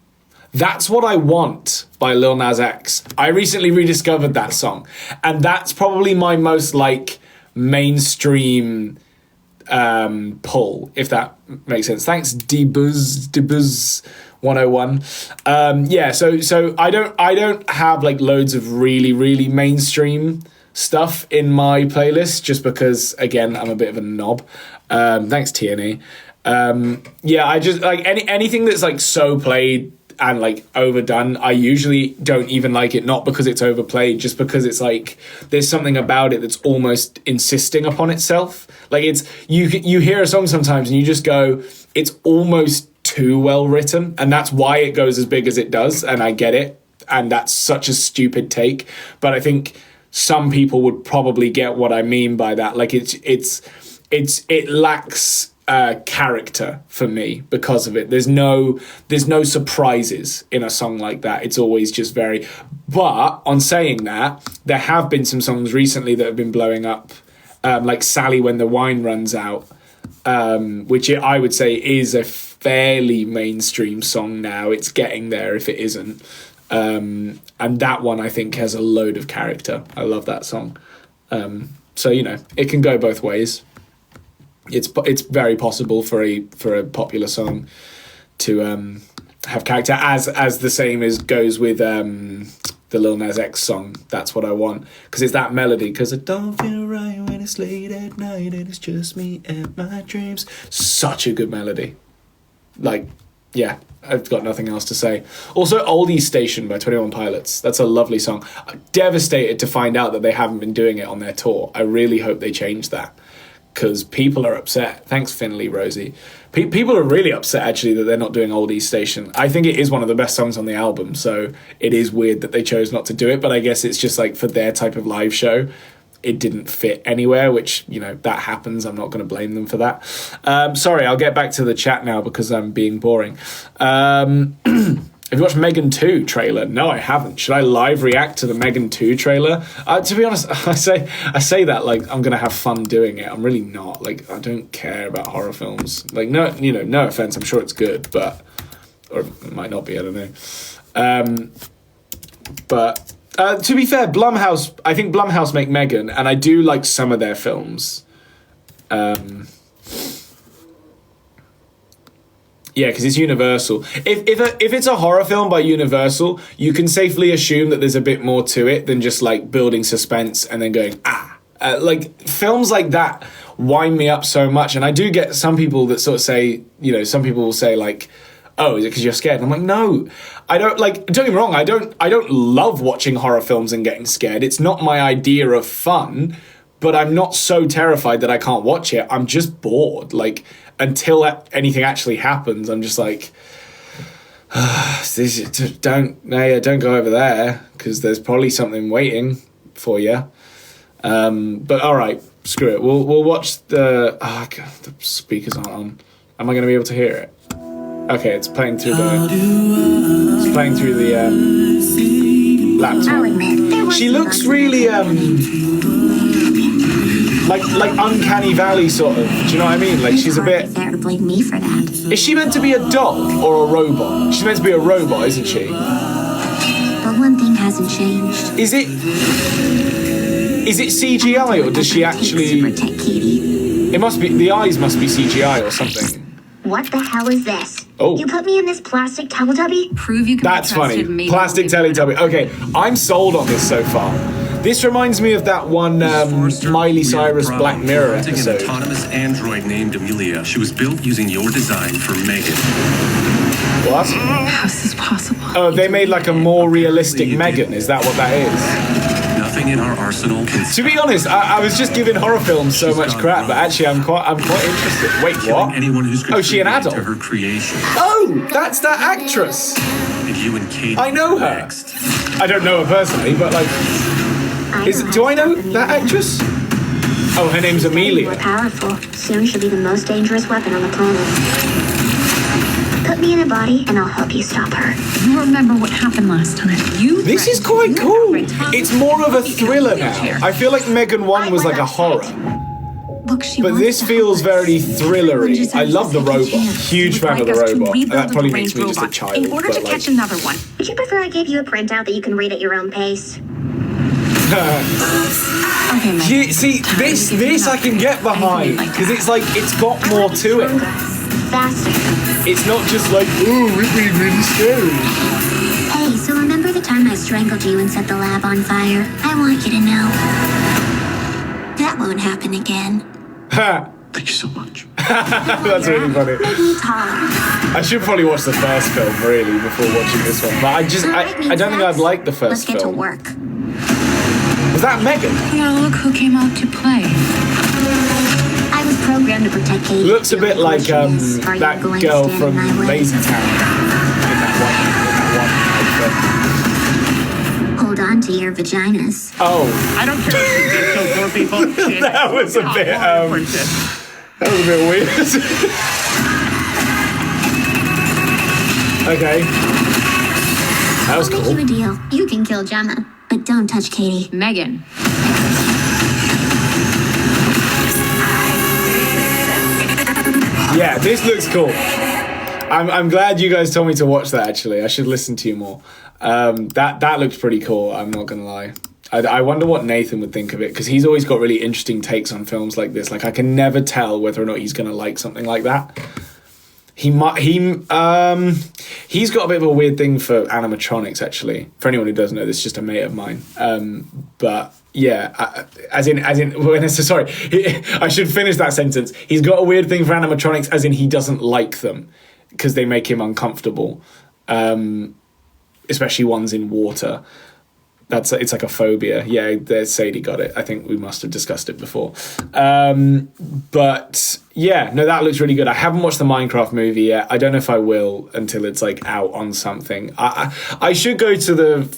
That's What I Want by Lil Nas X. I recently rediscovered that song. And that's probably my most like mainstream pull, if that makes sense. Thanks, Debuzz 101. Yeah, so I don't have like loads of really mainstream stuff in my playlist just because again I'm a bit of a knob. Thanks, TNA. Yeah, I just like anything that's like so played and like overdone, I usually don't even like it, not because it's overplayed, just because it's like there's something about it that's almost insisting upon itself. Like it's you hear a song sometimes and you just go, it's almost too well written, and that's why it goes as big as it does, and I get it, and that's such a stupid take, but I think some people would probably get what I mean by that. Like it lacks character for me because of it. There's no surprises in a song like that. It's always just very. But on saying that, there have been some songs recently that have been blowing up, like Sally When the Wine Runs Out, which I would say is a fairly mainstream song now. It's getting there if it isn't. And that one I think has a load of character. I love that song. So you know, it can go both ways. It's very possible for a popular song to have character, as the same as goes with the Lil Nas X song, That's What I Want, because it's that melody, because I don't feel right when it's late at night and it's just me and my dreams. Such a good melody. Like, yeah, I've got nothing else to say. Also, Oldie Station by 21 Pilots. That's a lovely song. I'm devastated to find out that they haven't been doing it on their tour. I really hope they change that, because people are upset. Thanks, Finley, Rosie. People are really upset, actually, that they're not doing Oldie Station. I think it is one of the best songs on the album, so it is weird that they chose not to do it, but I guess it's just like for their type of live show, it didn't fit anywhere, which, you know, that happens. I'm not going to blame them for that. Sorry, I'll get back to the chat now because I'm being boring. Have you watched Megan 2 trailer? No, I haven't. Should I live react to the Megan 2 trailer? To be honest, I say that like I'm gonna have fun doing it. I'm really not. Like, I don't care about horror films. Like, no offense. I'm sure it's good, but or it might not be. I don't know. But to be fair, Blumhouse. I think Blumhouse make Megan, and I do like some of their films. Yeah, because it's Universal. If it's a horror film by Universal, you can safely assume that there's a bit more to it than just like building suspense and then going, like films like that wind me up so much. And I do get some people that sort of say, you know, some people will say like, oh, is it because you're scared? And I'm like, no, I don't like, don't get me wrong. I don't love watching horror films and getting scared. It's not my idea of fun, but I'm not so terrified that I can't watch it. I'm just bored. Like, until anything actually happens, I'm just like, don't go over there because there's probably something waiting for you. But all right, screw it. We'll watch the. Oh God, the speakers aren't on. Am I going to be able to hear it? Okay, it's playing through the. It's playing through the laptop. She looks really like Uncanny Valley sort of. Do you know what I mean? Like, she's a bit. Fair to blame me for that. Is she meant to be a doll or a robot? She's meant to be a robot, isn't she? But one thing hasn't changed. Is it? Is it CGI or does she actually? It must be. The eyes must be CGI or something. What the hell is this? Oh. You put me in this plastic Teletubby? Prove you can That's be trusted, funny. maybe Plastic we'll give Teletubby. Okay, I'm sold on this so far. This reminds me of that one Miley Cyrus Black Mirror episode. An autonomous android named Amelia. She was built using your design for Megan. What? How is this possible? Oh, they made like a more realistic Megan. Is that what that is? Nothing in our arsenal can. To be honest, I was just giving horror films so much crap, but actually I'm quite interested. Wait, what? Anyone who's Oh, she an adult? to her creation. Oh, that's that actress. And you and Kate. I know her. Next. I don't know her personally, but like, do I know that actress? Oh, her name's Amelia. More powerful. Soon she'll be the most dangerous weapon on the planet. Put me in a body, and I'll help you stop her. You remember what happened last time. This is quite cool. It's more of a thriller now. I feel like Megan 1 was like a horror. Look, But this feels very thrillery. I love the robot. Huge fan of the robot. And that probably makes me just a child. In order to but, catch like, another one. Would you prefer I gave you a printout that you can read at your own pace? Okay, Meg. see, this I can get behind because it's like it's got more to it. Faster. It's not just like, ooh, it's really scary. Hey, so remember the time I strangled you and set the lab on fire? I want you to know that won't happen again. Ha! Thank you so much. That's really funny. Make me taller. I should probably watch the first film really before watching this one, but I don't think I'd like the first Let's get film. to work. Was that Megan? Yeah, look who came out to play. I was programmed to protect Kate. Looks a bit like that girl from Lazy Town in that one Hold on to your vaginas. Oh, I don't care if you did kill poor people. that was a bit that was a bit weird. Okay, that was I'll make cool. you a deal. You can kill Gemma, but don't touch Katie. Megan. Yeah, this looks cool. I'm glad you guys told me to watch that. Actually, I should listen to you more. That looks pretty cool. I'm not gonna lie. I wonder what Nathan would think of it because he's always got really interesting takes on films like this. Like I can never tell whether or not he's gonna like something like that. He's got a bit of a weird thing for animatronics. Actually, for anyone who doesn't know, this is just a mate of mine. But yeah, as in when sorry, I should finish that sentence. He's got a weird thing for animatronics, as in he doesn't like them because they make him uncomfortable, especially ones in water. It's like a phobia. Yeah, there's Sadie got it. I think we must have discussed it before. But yeah, no, that looks really good. I haven't watched the Minecraft movie yet. I don't know if I will until it's like out on something. I should go to the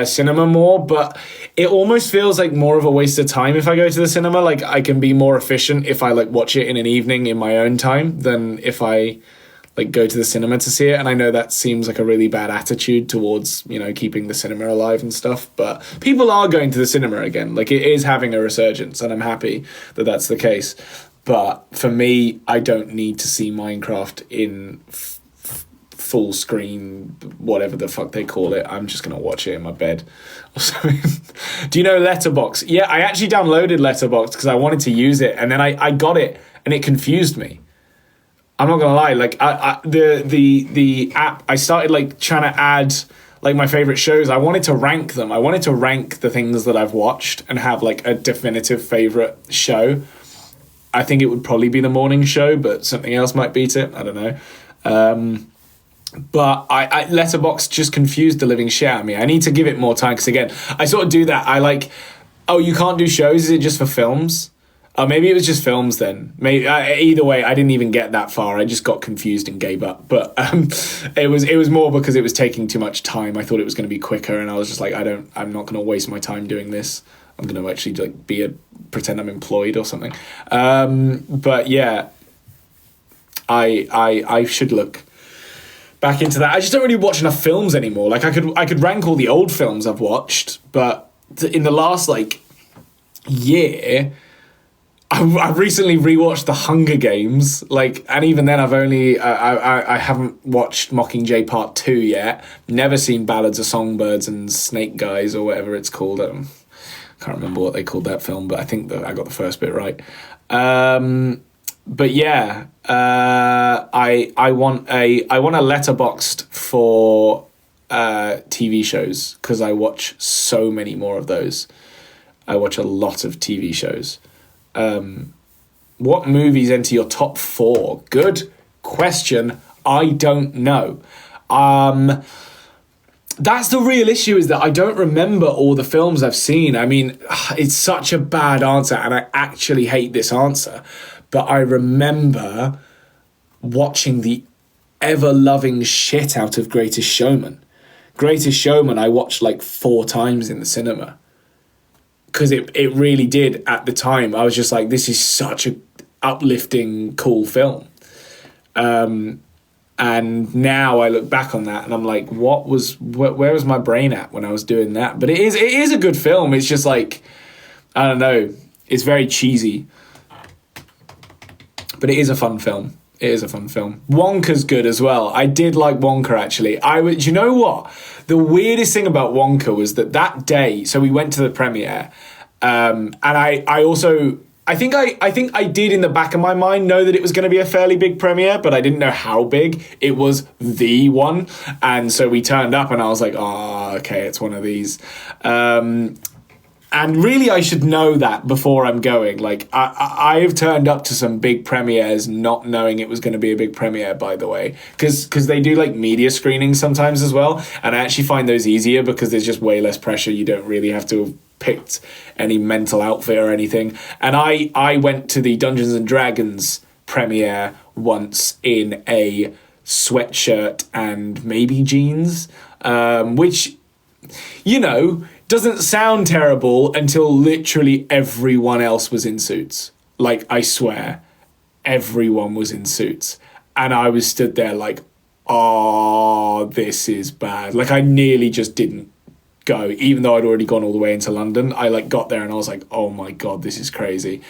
cinema more, but it almost feels like more of a waste of time if I go to the cinema. Like I can be more efficient if I like watch it in an evening in my own time than if I like go to the cinema to see it. And I know that seems like a really bad attitude towards, you know, keeping the cinema alive and stuff, but people are going to the cinema again. Like it is having a resurgence and I'm happy that that's the case. But for me, I don't need to see Minecraft in full screen, whatever the fuck they call it. I'm just going to watch it in my bed or something. Do you know Letterboxd? Yeah, I actually downloaded Letterboxd because I wanted to use it, and then I got it and it confused me. I'm not gonna lie, like the app, I started like trying to add like my favorite shows. I wanted to rank them. I wanted to rank the things that I've watched and have like a definitive favorite show. I think it would probably be The Morning Show, but something else might beat it. I don't know. But I Letterboxd just confused the living shit out of me. I need to give it more time because again, I sort of do that. I like, oh, you can't do shows? Is it just for films? Oh, maybe it was just films then. Maybe either way, I didn't even get that far. I just got confused and gave up. But it was more because it was taking too much time. I thought it was going to be quicker, and I was just like, I'm not going to waste my time doing this. I'm going to actually like pretend I'm employed or something. But yeah, I should look back into that. I just don't really watch enough films anymore. Like I could rank all the old films I've watched, but in the last like year, I've recently rewatched The Hunger Games, like, and even then I've only I haven't watched Mockingjay Part 2 yet. Never seen Ballads of Songbirds and Snake Guys or whatever it's called. can't remember what they called that film, but I think that I got the first bit right. But yeah, I want a letterboxd for TV shows, because I watch so many more of those. I watch a lot of TV shows. What movies enter your top 4? Good question. I don't know. That's the real issue, is that I don't remember all the films I've seen. I mean, it's such a bad answer, and I actually hate this answer. But I remember watching the ever-loving shit out of Greatest Showman. Greatest Showman I watched like 4 times in the cinema. Because it really did at the time. I was just like, this is such a uplifting, cool film. And now I look back on that and I'm like, where was my brain at when I was doing that? But it is a good film. It's just like, I don't know, it's very cheesy. But it is a fun film. It is a fun film. Wonka's good as well. I did like Wonka, actually. Do you know what? The weirdest thing about Wonka was that day, so we went to the premiere, and I think I did in the back of my mind know that it was going to be a fairly big premiere, but I didn't know how big. It was the one. And so we turned up and I was like, oh, okay, it's one of these. And really, I should know that before I'm going. Like, I've turned up to some big premieres not knowing it was going to be a big premiere, by the way. Because they do, like, media screenings sometimes as well. And I actually find those easier because there's just way less pressure. You don't really have to have picked any mental outfit or anything. And I went to the Dungeons & Dragons premiere once in a sweatshirt and maybe jeans, which, you know, doesn't sound terrible until literally everyone else was in suits. Like, I swear, everyone was in suits. And I was stood there like, oh, this is bad. Like, I nearly just didn't go, even though I'd already gone all the way into London. I like got there and I was like, oh my God, this is crazy.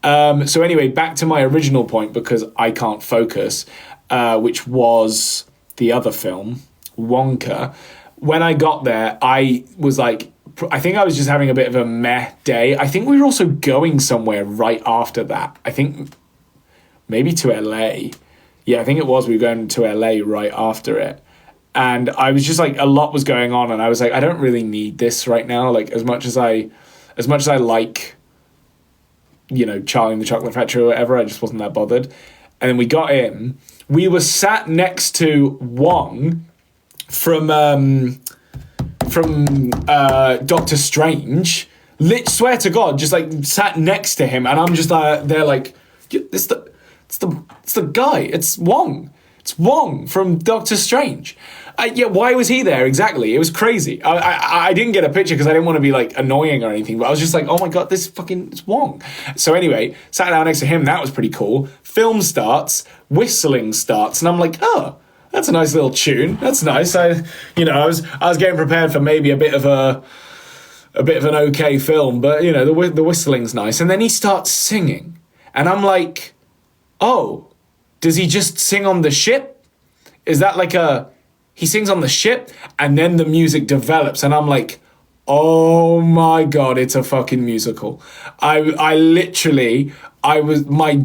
So anyway, back to my original point, because I can't focus, which was the other film, Wonka. When I got there, I was like, I think I was just having a bit of a meh day. I think we were also going somewhere right after that. I think maybe to LA. Yeah, I think it was. We were going to LA right after it. And I was just like, a lot was going on. And I was like, I don't really need this right now. Like, as much as I like, you know, Charlie and the Chocolate Factory or whatever, I just wasn't that bothered. And then we got in. We were sat next to Wong from Doctor Strange. Swear to God, just like sat next to him, and I'm just there like, it's the guy. It's Wong. It's Wong from Doctor Strange. Yeah, why was he there exactly? It was crazy. I didn't get a picture because I didn't want to be like annoying or anything, but I was just like, oh my God, it's Wong. So anyway, sat down next to him. That was pretty cool. Film starts, whistling starts, and I'm like, oh, that's a nice little tune. That's nice. I was getting prepared for maybe a bit of an okay film, but you know, the whistling's nice. And then he starts singing, and I'm like, oh, does he just sing on the ship? Is that like he sings on the ship, and then the music develops, and I'm like, oh my God, it's a fucking musical. My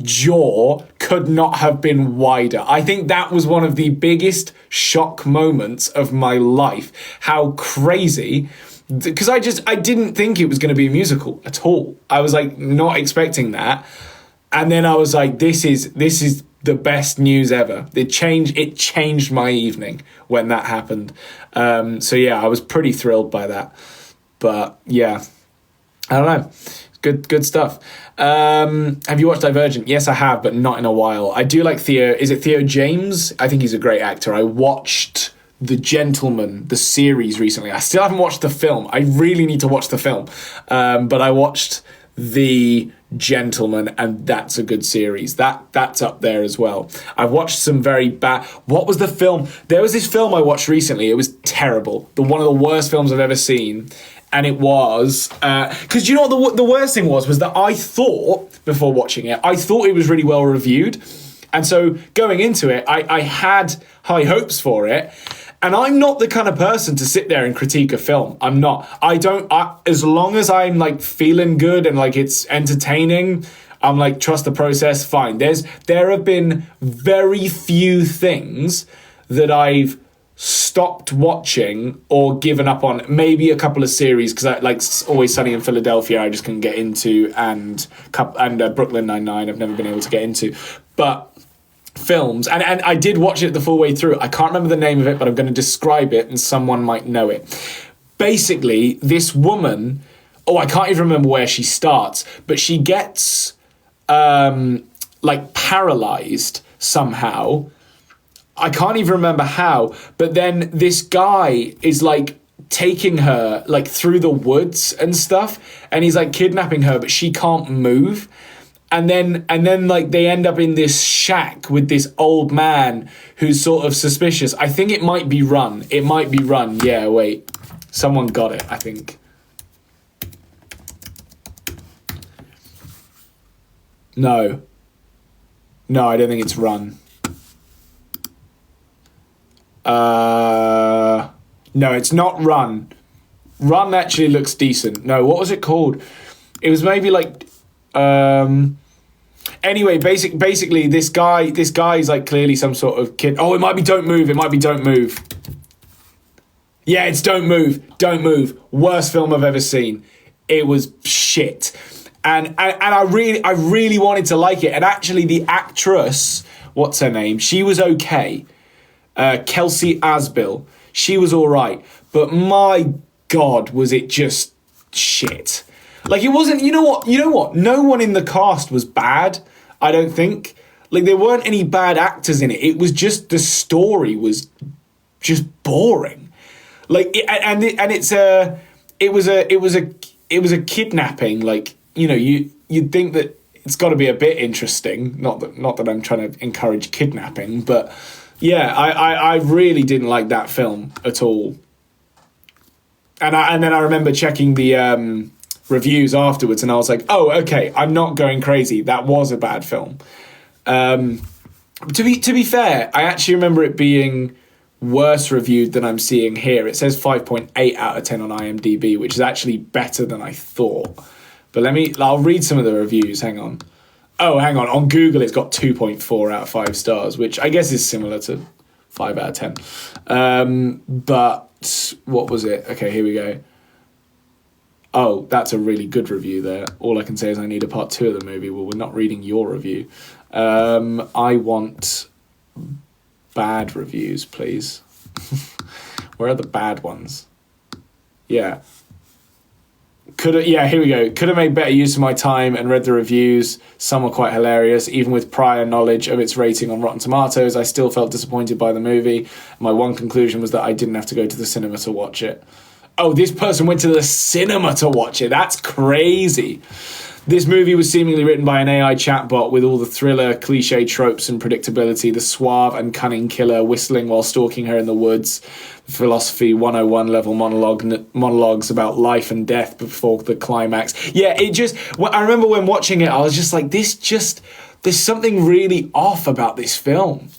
jaw could not have been wider. I think that was one of the biggest shock moments of my life. How crazy, because I didn't think it was going to be a musical at all. I was like not expecting that. And then I was like, this is the best news ever. It changed my evening when that happened. So yeah, I was pretty thrilled by that. But yeah, I don't know. Good stuff. Have you watched Divergent? Yes, I have, but not in a while. I do like Theo. Is it Theo James? I think he's a great actor. I watched The Gentleman, the series, recently. I still haven't watched the film. I really need to watch the film. But I watched The Gentleman, and that's a good series. That's up there as well. I've watched some very bad... What was the film? There was this film I watched recently. It was terrible. One of the worst films I've ever seen. And it was... Because you know what the worst thing was that I thought, before watching it, I thought it was really well reviewed. And so going into it, I had high hopes for it. And I'm not the kind of person to sit there and critique a film. I'm not. As long as I'm like feeling good and like it's entertaining, I'm like, trust the process, fine. There have been very few things that I've stopped watching or given up on. Maybe a couple of series, because I like Always Sunny in Philadelphia I just couldn't get into, and Brooklyn Nine-Nine I've never been able to get into. But films, and I did watch it the full way through. I can't remember the name of it, but I'm going to describe it and someone might know it. Basically, this woman, I can't even remember where she starts, but she gets like paralyzed somehow. I can't even remember how, but then this guy is like taking her like through the woods and stuff, and he's like kidnapping her, but she can't move. And then like they end up in this shack with this old man who's sort of suspicious. I think it might be Run. It might be Run. Yeah, wait. Someone got it, I think. No, I don't think it's Run. No, it's not Run. Run actually looks decent. No, what was it called? It was maybe like... Anyway, basically, this guy is like clearly some sort of kid. Oh, it might be Don't Move. Yeah, it's Don't Move. Worst film I've ever seen. It was shit, and I really wanted to like it. And actually, the actress, what's her name? She was okay. Kelsey Asbill. She was all right, but my God, was it just shit. Like, it wasn't, you know what? No one in the cast was bad, I don't think. Like, there weren't any bad actors in it. It was just, the story was just boring. Like, it was a kidnapping. Like, you know, you'd think that it's got to be a bit interesting. Not that I'm trying to encourage kidnapping, but yeah, I really didn't like that film at all. And then I remember checking the reviews afterwards, and I was like, oh, okay, I'm not going crazy. That was a bad film. To be fair, I actually remember it being worse reviewed than I'm seeing here. It says 5.8 out of 10 on IMDb, which is actually better than I thought. But I'll read some of the reviews. Hang on. On Google it's got 2.4 out of 5 stars, which I guess is similar to 5 out of 10. But what was it? Okay, here we go. Oh, that's a really good review there. All I can say is I need a part 2 of the movie. Well, we're not reading your review. I want bad reviews, please. Where are the bad ones? Yeah. Here we go. Could have made better use of my time and read the reviews. Some were quite hilarious. Even with prior knowledge of its rating on Rotten Tomatoes, I still felt disappointed by the movie. My one conclusion was that I didn't have to go to the cinema to watch it. Oh, this person went to the cinema to watch it. That's crazy. This movie was seemingly written by an AI chatbot with all the thriller, cliche tropes and predictability, the suave and cunning killer whistling while stalking her in the woods, the philosophy 101 level monologues about life and death before the climax. Yeah, I remember when watching it, I was just like, there's something really off about this film.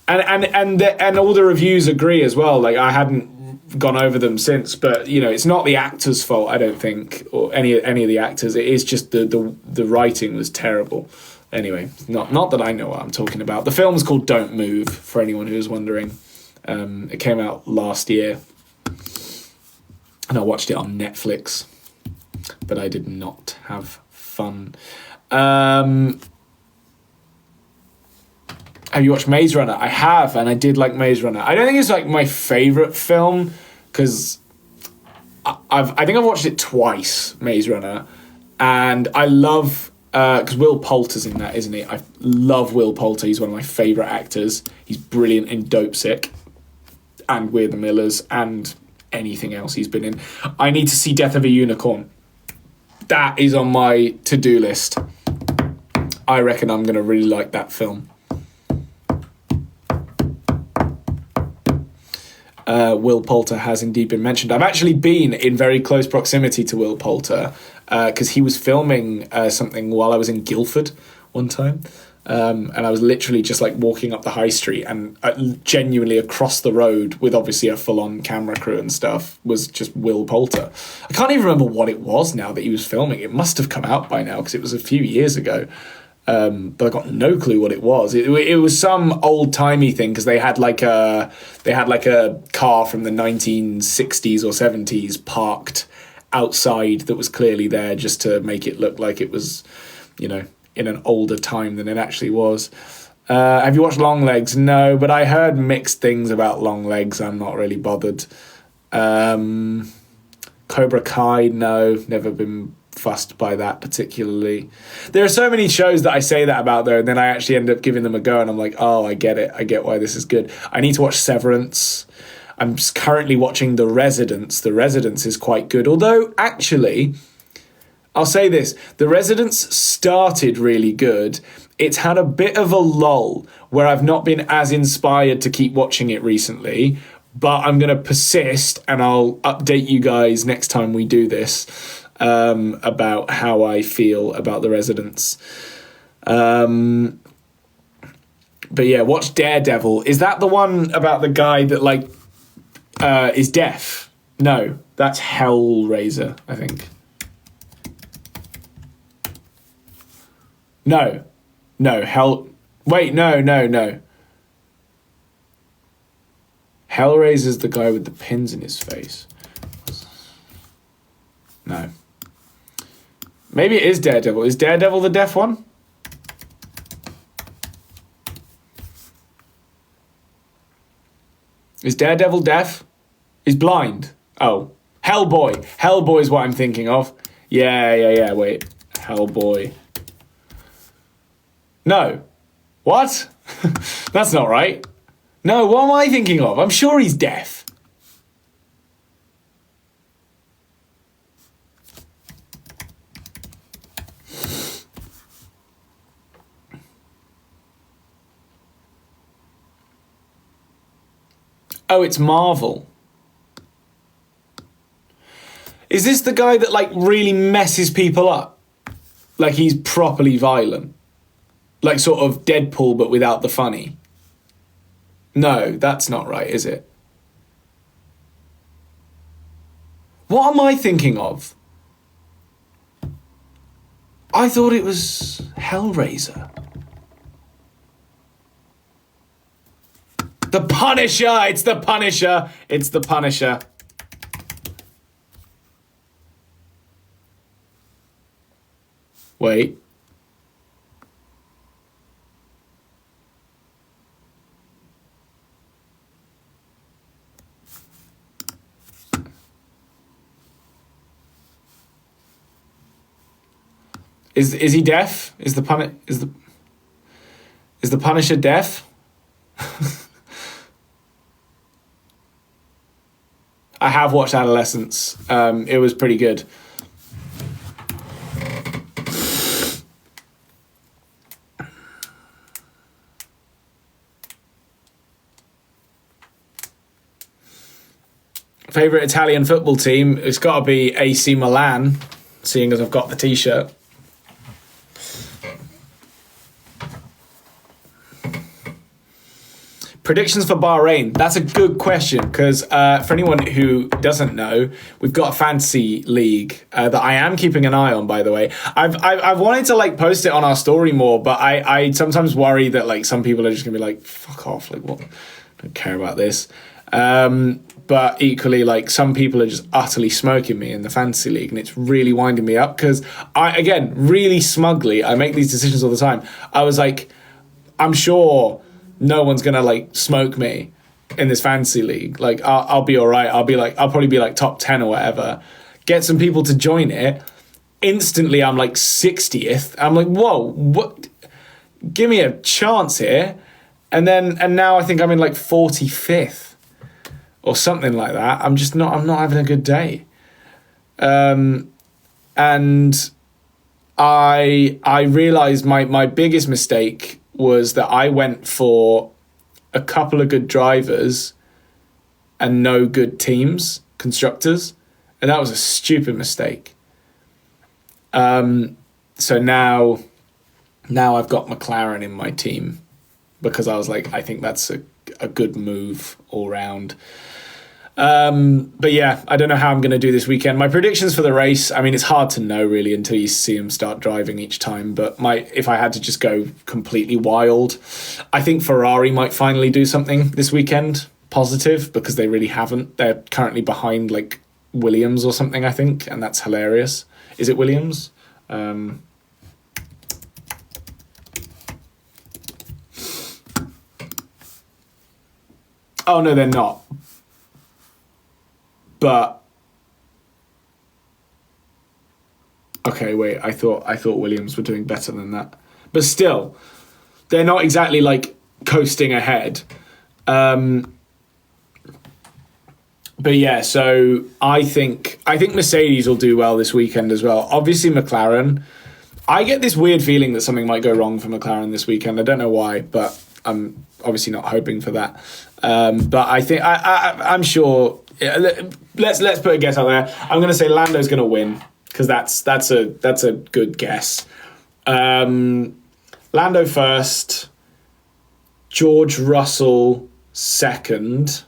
And all the reviews agree as well. Like, I hadn't gone over them since, but you know, it's not the actor's fault, I don't think, or any of the actors. It is just the writing was terrible. Anyway, not that I know what I'm talking about. The film's called Don't Move, for anyone who's wondering. It came out last year, and I watched it on Netflix, but I did not have fun. Have you watched Maze Runner? I have, and I did like Maze Runner. I don't think it's like my favourite film, because I think I've watched it twice, Maze Runner, and I love, because Will Poulter's in that, isn't he? I love Will Poulter. He's one of my favourite actors. He's brilliant in Dope Sick, and We're the Millers, and anything else he's been in. I need to see Death of a Unicorn. That is on my to-do list. I reckon I'm going to really like that film. Will Poulter has indeed been mentioned. I've actually been in very close proximity to Will Poulter because he was filming something while I was in Guildford one time. And I was literally just like walking up the high street, and genuinely across the road with obviously a full-on camera crew and stuff was just Will Poulter. I can't even remember what it was now that he was filming. It must have come out by now because it was a few years ago. But I got no clue what it was. It was some old-timey thing because they had like a car from the 1960s or 70s parked outside that was clearly there just to make it look like it was, you know, in an older time than it actually was. Have you watched Longlegs? No, but I heard mixed things about Longlegs. I'm not really bothered. Cobra Kai? No, never been fussed by that particularly. There are so many shows that I say that about though, and then I actually end up giving them a go, and I'm like, oh, I get it. I get why this is good. I need to watch Severance. I'm currently watching The Residence. The Residence is quite good, although actually, I'll say this, The Residence started really good. It's had a bit of a lull where I've not been as inspired to keep watching it recently, but I'm going to persist, and I'll update you guys next time we do this about how I feel about The Residence. But yeah, watch Daredevil. Is that the one about the guy that like is deaf? No, that's Hellraiser, I think. No. Wait, no. Hellraiser's the guy with the pins in his face. No. Maybe it is Daredevil. Is Daredevil the deaf one? Is Daredevil deaf? He's blind. Oh. Hellboy. Hellboy's what I'm thinking of. Yeah. Wait. Hellboy. No. What? That's not right. No, what am I thinking of? I'm sure he's deaf. Oh, it's Marvel. Is this the guy that like really messes people up? Like he's properly violent? Like sort of Deadpool, but without the funny. No, that's not right, is it? What am I thinking of? I thought it was Hellraiser. The Punisher! It's the Punisher! It's the Punisher. Wait. Is he deaf? Is the Punisher deaf? I have watched Adolescence. It was pretty good. Favorite Italian football team? It's got to be AC Milan, seeing as I've got the t-shirt. Predictions for Bahrain. That's a good question because for anyone who doesn't know, we've got a fantasy league that I am keeping an eye on. By the way, I've wanted to like post it on our story more, but I sometimes worry that like some people are just gonna be like, fuck off, like what? I don't care about this. But equally, like some people are just utterly smoking me in the fantasy league, and it's really winding me up because again, really smugly, I make these decisions all the time. I was like, I'm sure no one's gonna like smoke me in this fantasy league. Like I'll be all right. I'll probably be like top 10 or whatever. Get some people to join it. Instantly, I'm like 60th. I'm like, whoa, what? Give me a chance here. And now I think I'm in like 45th or something like that. I'm not having a good day. And I realized my biggest mistake was that I went for a couple of good drivers and no good teams, constructors, and that was a stupid mistake. So now now I've got McLaren in my team because I was like, I think that's a good move all round. But yeah, I don't know how I'm going to do this weekend. My predictions for the race, I mean, it's hard to know really until you see them start driving each time. But if I had to just go completely wild, I think Ferrari might finally do something this weekend positive, because they really haven't. They're currently behind like Williams or something, I think, and that's hilarious. Is it Williams? Oh no, they're not. But okay, wait. I thought Williams were doing better than that. But still, they're not exactly like coasting ahead. But yeah, so I think Mercedes will do well this weekend as well. Obviously, McLaren. I get this weird feeling that something might go wrong for McLaren this weekend. I don't know why, but I'm obviously not hoping for that. But I think I'm sure. Yeah, let's put a guess out there. I'm going to say Lando's going to win, because that's a good guess. Lando first, George Russell second.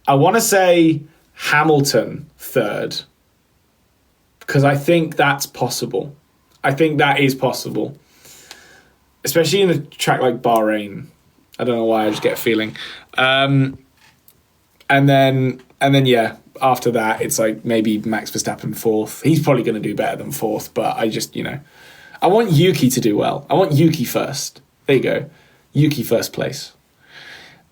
I want to say Hamilton third, because I think that's possible. I think that is possible, especially in a track like Bahrain. I don't know why, I just get a feeling. And then yeah, after that, it's like maybe Max Verstappen fourth. He's probably going to do better than fourth, but I just, I want Yuki to do well. I want Yuki first. There you go. Yuki first place.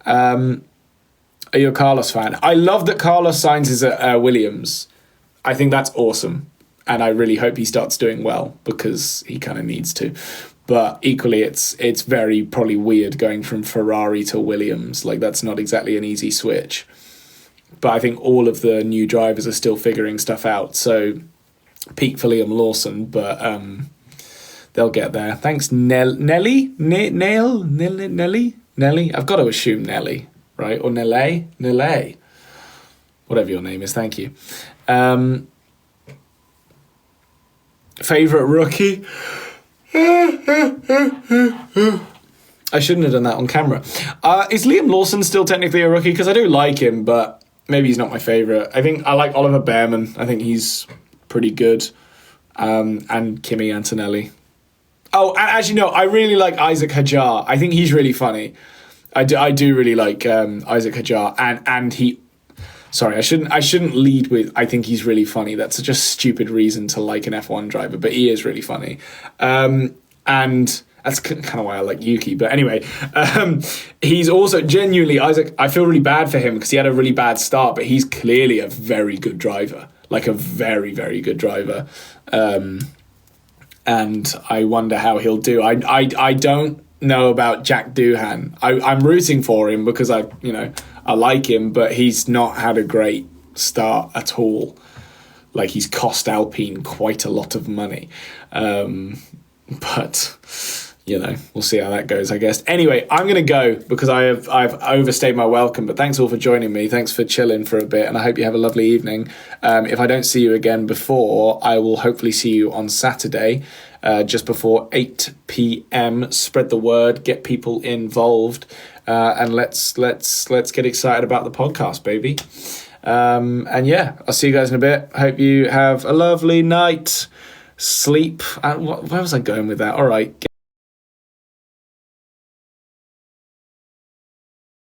Are you a Carlos fan? I love that Carlos Sainz is at Williams. I think that's awesome. And I really hope he starts doing well, because he kind of needs to. But equally, it's very probably weird going from Ferrari to Williams. Like, that's not exactly an easy switch. But I think all of the new drivers are still figuring stuff out. So peak for Liam Lawson, but they'll get there. Thanks, Nelly? Nelly? I've got to assume Nelly, right? Or Nelle? Whatever your name is, thank you. Favourite rookie? I shouldn't have done that on camera. Is Liam Lawson still technically a rookie? Because I do like him, but maybe he's not my favourite. I think I like Oliver Behrman. I think he's pretty good. And Kimi Antonelli. Oh, and actually, no, I really like Isaac Hadjar. I think he's really funny. I do really like Isaac Hadjar. And he... Sorry, I shouldn't lead with I think he's really funny. That's such a stupid reason to like an F1 driver, but he is really funny. And that's kind of why I like Yuki. But anyway, he's also genuinely, Isaac, I feel really bad for him because he had a really bad start, but he's clearly a very good driver, like a very, very good driver. And I wonder how he'll do. I don't know about Jack Doohan. I'm rooting for him because I like him, but he's not had a great start at all. Like, he's cost Alpine quite a lot of money. But, we'll see how that goes, I guess. Anyway, I'm going to go because I've overstayed my welcome. But thanks all for joining me. Thanks for chilling for a bit. And I hope you have a lovely evening. If I don't see you again before, I will hopefully see you on Saturday, just before 8 p.m. Spread the word, get people involved. And let's get excited about the podcast, baby. And yeah, I'll see you guys in a bit. Hope you have a lovely night. Sleep. Where was I going with that? All right.